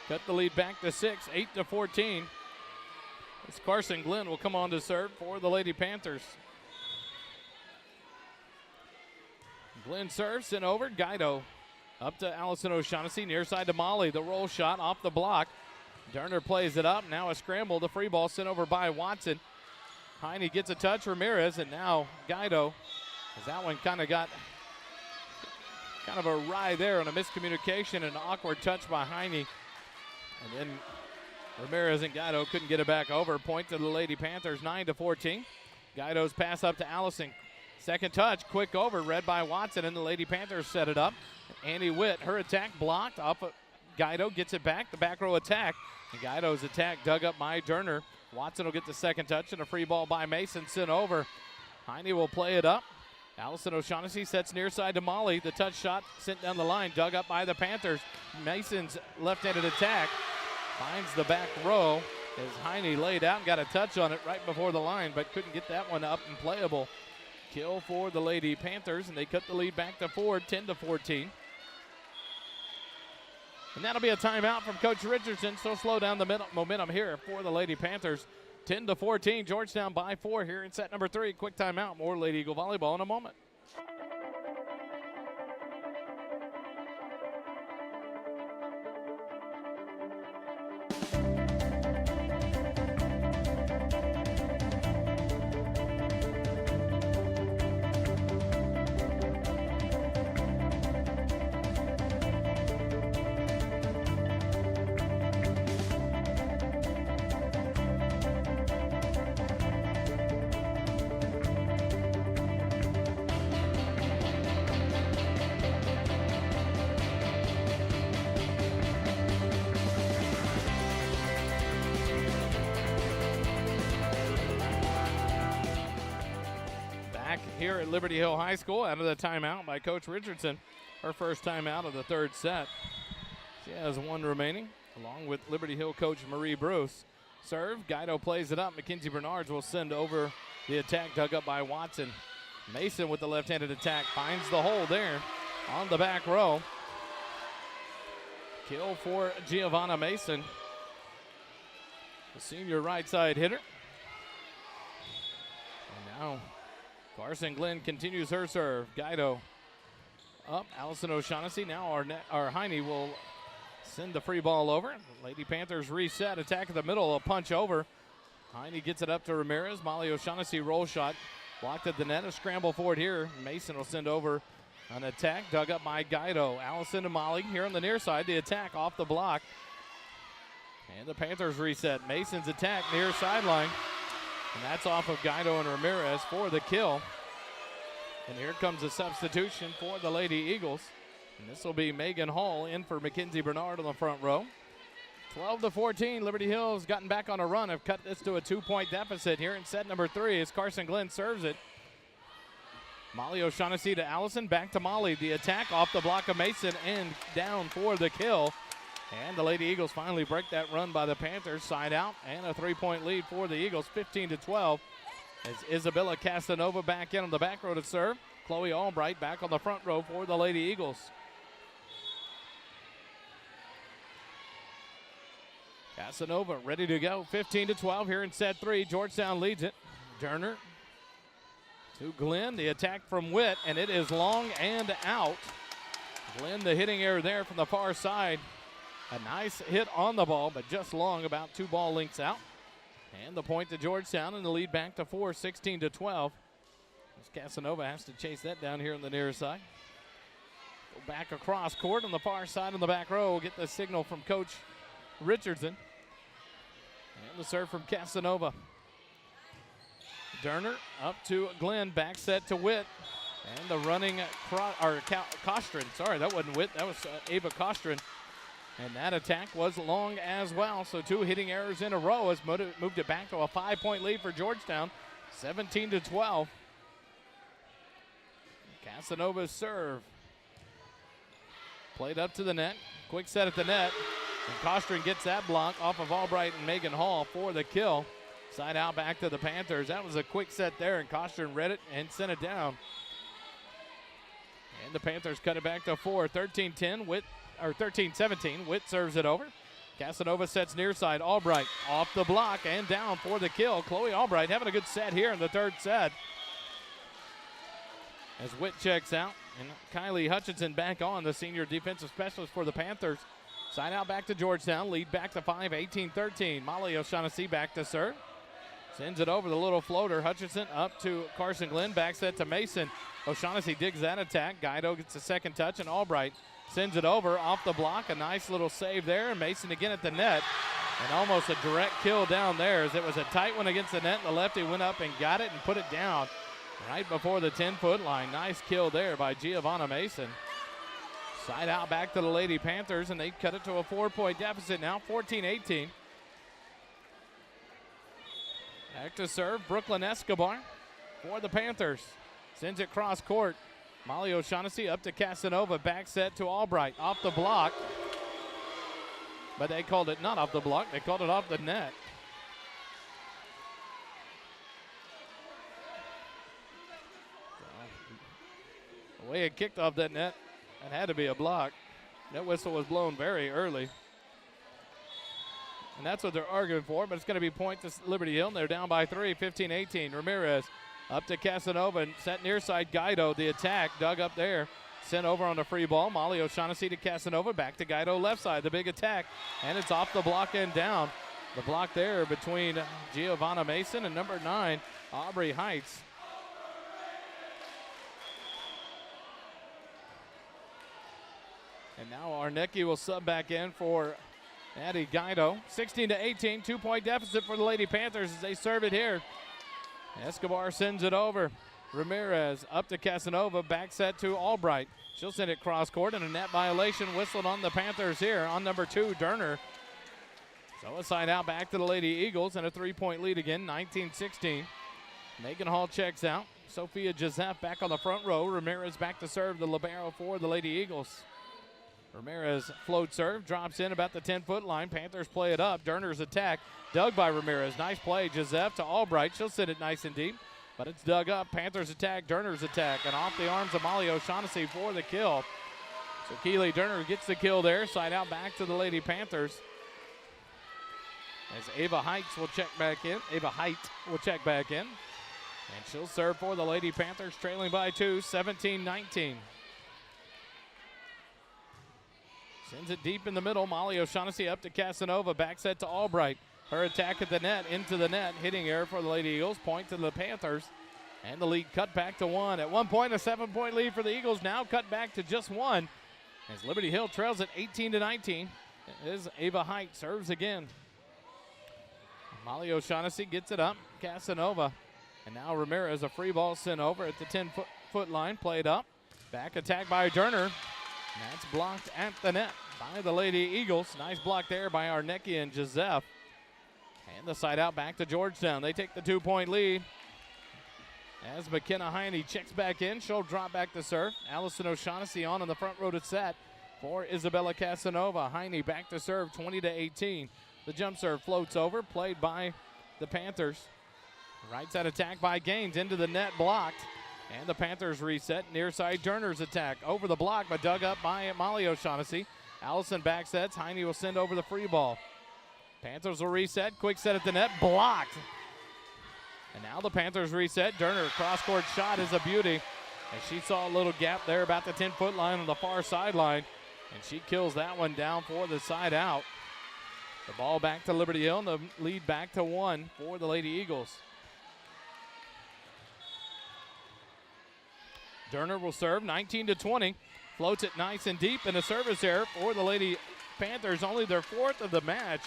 A: Cut the lead back to 6, 8-14. As Carson Glenn will come on to serve for the Lady Panthers. Glenn serves, sent over. Guido up to Allison O'Shaughnessy. Near side to Molly. The roll shot off the block. Durner plays it up. Now a scramble. The free ball sent over by Watson. Heine gets a touch. Ramirez, and now Guido. As that one kind of got kind of a ride there on a miscommunication and an awkward touch by Heine. And then Ramirez and Guido couldn't get it back over. Point to the Lady Panthers, 9-14. Guido's pass up to Allison. Second touch, quick over, read by Watson, and the Lady Panthers set it up. Annie Witt, her attack blocked off of Guido, gets it back, the back row attack. And Guido's attack dug up by Durner. Watson will get the second touch, and a free ball by Mason sent over. Heine will play it up. Allison O'Shaughnessy sets near side to Molly. The touch shot sent down the line, dug up by the Panthers. Mason's left-handed attack finds the back row as Heine laid out and got a touch on it right before the line, but couldn't get that one up and playable. Kill for the Lady Panthers, and they cut the lead back to 4, 10-14. And that'll be a timeout from Coach Richardson, so slow down the momentum here for the Lady Panthers. 10-14, Georgetown by 4 here in set number 3. Quick timeout, more Lady Eagle volleyball in a moment. Here at Liberty Hill High School, out of the timeout by Coach Richardson. Her first timeout of the third set. She has one remaining, along with Liberty Hill coach Marie Bruce. Serve, Guido plays it up. Mackenzie Bernards will send over the attack, dug up by Watson. Mason with the left-handed attack finds the hole there on the back row. Kill for Giovanna Mason, the senior right side hitter. And now Carson Glenn continues her serve. Guido up. Allison O'Shaughnessy. Now our Heine will send the free ball over. Lady Panthers reset. Attack in the middle. A punch over. Heine gets it up to Ramirez. Molly O'Shaughnessy roll shot. Blocked at the net. A scramble forward here. Mason will send over an attack. Dug up by Guido. Allison and Molly here on the near side. The attack off the block. And the Panthers reset. Mason's attack near sideline. And that's off of Guido and Ramirez for the kill. And here comes a substitution for the Lady Eagles. And this will be Megan Hall in for Mackenzie Bernard on the front row. 12-14, Liberty Hill's gotten back on a run. Have cut this to a 2-point deficit here in set number 3 as Carson Glenn serves it. Molly O'Shaughnessy to Allison, back to Molly. The attack off the block of Mason and down for the kill. And the Lady Eagles finally break that run by the Panthers. Side out and a 3-point lead for the Eagles, 15-12. As Isabella Casanova back in on the back row to serve. Chloe Albright back on the front row for the Lady Eagles. Casanova ready to go, 15-12 here in set 3. Georgetown leads it. Durner to Glenn, the attack from Witt, and it is long and out. Glenn, the hitting error there from the far side. A nice hit on the ball, but just long, about 2 ball lengths out. And the point to Georgetown, and the lead back to 4, 16-12. As Casanova has to chase that down here on the near side. Go back across court on the far side on the back row. We'll get the signal from Coach Richardson. And the serve from Casanova. Durner up to Glenn, back set to Witt. And the running, Kostrin, sorry, that wasn't Witt, that was Ava Kostrin. And that attack was long as well. So 2 hitting errors in a row has moved it back to a 5-point lead for Georgetown. 17-12. Casanova's serve. Played up to the net. Quick set at the net. And Costrin gets that block off of Albright and Megan Hall for the kill. Side out back to the Panthers. That was a quick set there, and Costrin read it and sent it down. And the Panthers cut it back to 4. 13-17. Witt serves it over. Casanova sets near side. Albright off the block and down for the kill. Chloe Albright having a good set here in the third set. As Witt checks out, and Kylie Hutchinson back on, the senior defensive specialist for the Panthers. Side out back to Georgetown, lead back to 5, 18-13. Molly O'Shaughnessy back to serve. Sends it over the little floater. Hutchinson up to Carson Glenn, back set to Mason. O'Shaughnessy digs that attack. Guido gets a second touch, and Albright sends it over off the block. A nice little save there, and Mason again at the net. And almost a direct kill down there, as it was a tight one against the net. The lefty went up and got it and put it down right before the 10-foot line. Nice kill there by Giovanna Mason. Side out back to the Lady Panthers, and they cut it to a 4-point deficit now, 14-18. Back to serve, Brooklyn Escobar for the Panthers. Sends it cross court. Molly O'Shaughnessy up to Casanova, back set to Albright, off the block. But they called it not off the block, they called it off the net. The way it kicked off that net, it had to be a block. That whistle was blown very early. And that's what they're arguing for, but it's going to be point to Liberty Hill. They're down by 3, 15-18. Ramirez up to Casanova and set near side. Guido, the attack, dug up there. Sent over on the free ball. Molly O'Shaughnessy to Casanova, back to Guido left side. The big attack, and it's off the block and down. The block there between Giovanna Mason and number 9, Aubrey Heights. And now Arnecki will sub back in for Addie Guido. 16-18, 2-point deficit for the Lady Panthers as they serve it here. Escobar sends it over. Ramirez up to Casanova, back set to Albright. She'll send it cross court, and a net violation whistled on the Panthers here on number 2, Durner. So a side out back to the Lady Eagles, and a 3-point lead again, 19-16. Megan Hall checks out. Sophia Joseph back on the front row. Ramirez back to serve the libero for the Lady Eagles. Ramirez float serve, drops in about the 10-foot line. Panthers play it up. Durner's attack, dug by Ramirez. Nice play, Joseph to Albright. She'll send it nice and deep, but it's dug up. Panthers attack, Durner's attack, and off the arms of Molly O'Shaughnessy for the kill. So Keely Durner gets the kill there. Side out back to the Lady Panthers. As Ava Heights will check back in. And she'll serve for the Lady Panthers, trailing by 2, 17-19. Sends it deep in the middle. Molly O'Shaughnessy up to Casanova. Back set to Albright. Her attack at the net, into the net. Hitting error for the Lady Eagles. Point to the Panthers. And the lead cut back to 1. At one point, a 7-point lead for the Eagles. Now cut back to just 1. As Liberty Hill trails at 18-19. As Ava Height serves again. Molly O'Shaughnessy gets it up. Casanova. And now Ramirez, a free ball sent over at the 10-foot line. Played up. Back attack by Durner. And that's blocked at the net by the Lady Eagles. Nice block there by Arnecki and Joseph. And the side out back to Georgetown. They take the 2-point lead. As McKenna Heine checks back in, she'll drop back to serve. Allison O'Shaughnessy on the front row to set for Isabella Casanova. Heine back to serve, 20-18. The jump serve floats over, played by the Panthers. Right side attack by Gaines, into the net, blocked. And the Panthers reset. Near side, Durner's attack. Over the block, but dug up by Molly O'Shaughnessy. Allison back sets. Heine will send over the free ball. Panthers will reset. Quick set at the net. Blocked. And now the Panthers reset. Durner, cross-court shot is a beauty. And she saw a little gap there about the 10-foot line on the far sideline. And she kills that one down for the side out. The ball back to Liberty Hill, and the lead back to 1 for the Lady Eagles. Durner will serve, 19-20. Floats it nice and deep, and a service error for the Lady Panthers, only their 4th of the match.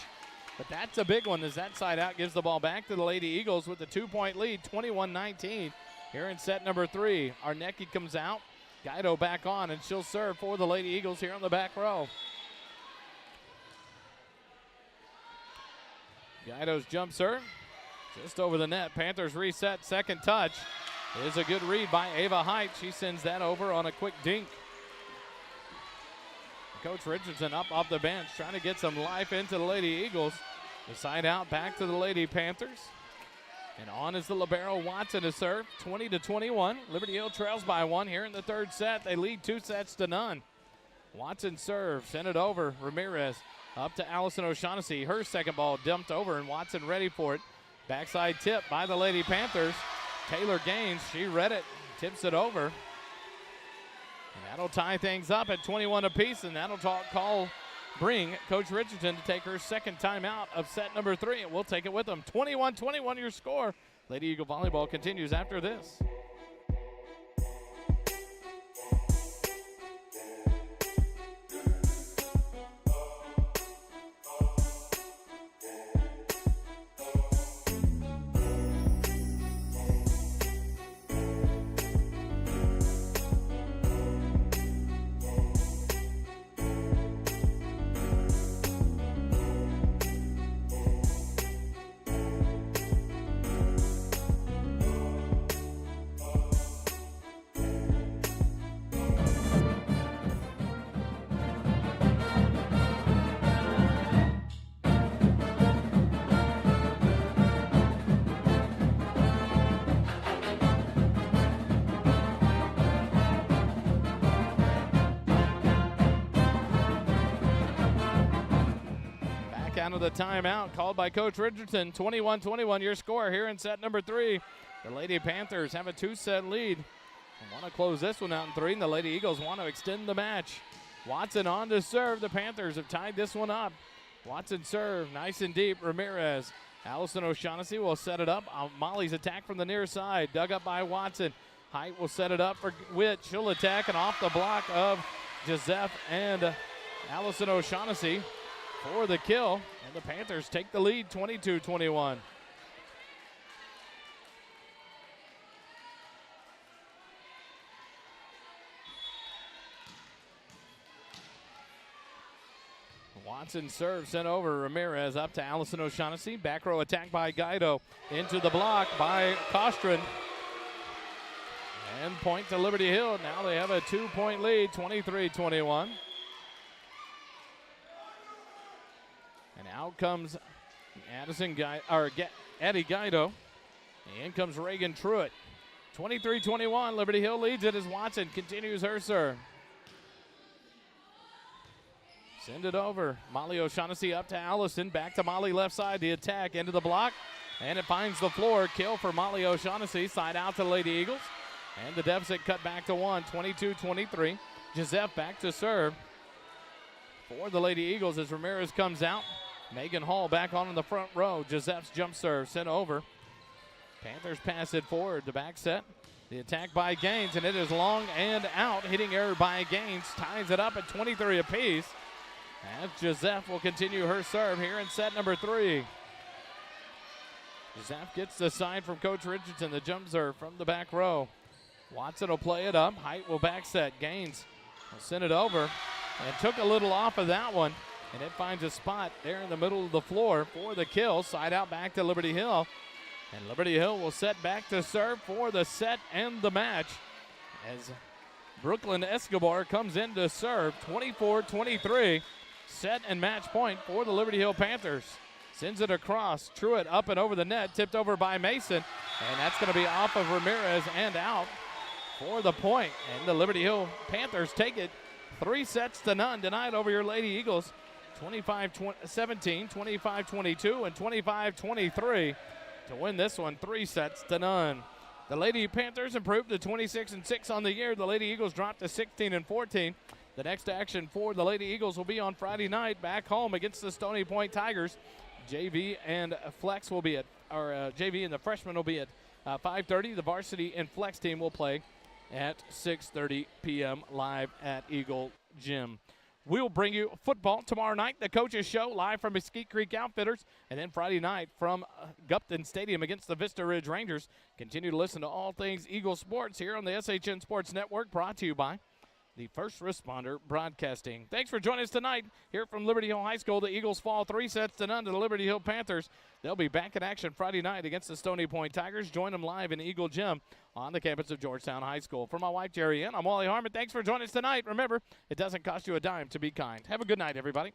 A: But that's a big one, as that side out gives the ball back to the Lady Eagles with a 2-point lead, 21-19. Here in set number 3, Arnecki comes out. Guido back on, and she'll serve for the Lady Eagles here on the back row. Guido's jump serve. Just over the net. Panthers reset. Second touch is a good read by Ava Height. She sends that over on a quick dink. Coach Richardson up off the bench trying to get some life into the Lady Eagles. The side out back to the Lady Panthers. And on is the libero Watson to serve. 20-21. Liberty Hill trails by 1 here in the third set. They lead 2-0. Watson serves. Send it over. Ramirez up to Allison O'Shaughnessy. Her second ball dumped over, and Watson ready for it. Backside tip by the Lady Panthers. Taylor Gaines, she read it, tips it over. And that'll tie things up at 21 apiece, and that'll bring Coach Richardson to take her second time out of set number 3, and we'll take it with them. 21-21 your score. Lady Eagle Volleyball continues after this. Out of the timeout called by Coach Richardson. 21-21 your score here in set number 3. The Lady Panthers have a 2-set lead and want to close this one out in 3, and the Lady Eagles want to extend the match. Watson on to serve. The Panthers have tied this one up. Watson serve, nice and deep. Ramirez. Allison O'Shaughnessy will set it up. Molly's attack from the near side, dug up by Watson. Height will set it up for Witt. She'll attack, and off the block of Joseph and Allison O'Shaughnessy for the kill, and the Panthers take the lead 22-21. Watson serves, sent over. Ramirez up to Allison O'Shaughnessy. Back row attack by Guido. Into the block by Kostrin. And point to Liberty Hill. Now they have a 2-point lead, 23-21. And out comes Addie Guido. And comes Reagan Truitt. 23-21, Liberty Hill leads it as Watson continues her serve. Send it over. Molly O'Shaughnessy up to Allison. Back to Molly left side. The attack into the block. And it finds the floor. Kill for Molly O'Shaughnessy. Side out to the Lady Eagles. And the deficit cut back to 1. 22-23. Joseph back to serve for the Lady Eagles as Ramirez comes out. Megan Hall back on in the front row. Joseph's jump serve sent over. Panthers pass it forward. The back set. The attack by Gaines, and it is long and out. Hitting error by Gaines ties it up at 23 apiece. As Joseph will continue her serve here in set number 3. Joseph gets the sign from Coach Richardson. The jump serve from the back row. Watson will play it up. Height will back set. Gaines will send it over. And took a little off of that one. And it finds a spot there in the middle of the floor for the kill. Side out back to Liberty Hill. And Liberty Hill will set back to serve for the set and the match. As Brooklyn Escobar comes in to serve. 24-23. Set and match point for the Liberty Hill Panthers. Sends it across. Truitt up and over the net. Tipped over by Mason. And that's going to be off of Ramirez and out for the point. And the Liberty Hill Panthers take it 3-0 tonight over your Lady Eagles. 25-17, 25-22, and 25-23 to win this one 3-0. The Lady Panthers improved to 26-6 on the year. The Lady Eagles dropped to 16-14. The next action for the Lady Eagles will be on Friday night back home against the Stony Point Tigers. JV and Flex will be at, JV and the freshmen will be at 5:30. The varsity and Flex team will play at 6:30 p.m. live at Eagle Gym. We'll bring you football tomorrow night, the Coaches Show, live from Mesquite Creek Outfitters, and then Friday night from Gupton Stadium against the Vista Ridge Rangers. Continue to listen to all things Eagle Sports here on the SHN Sports Network, brought to you by the first responder broadcasting. Thanks for joining us tonight here from Liberty Hill High School. The Eagles fall 3-0 to the Liberty Hill Panthers. They'll be back in action Friday night against the Stony Point Tigers. Join them live in Eagle Gym on the campus of Georgetown High School. For my wife, Jerry Ann, I'm Wally Harmon. Thanks for joining us tonight. Remember, it doesn't cost you a dime to be kind. Have a good night, everybody.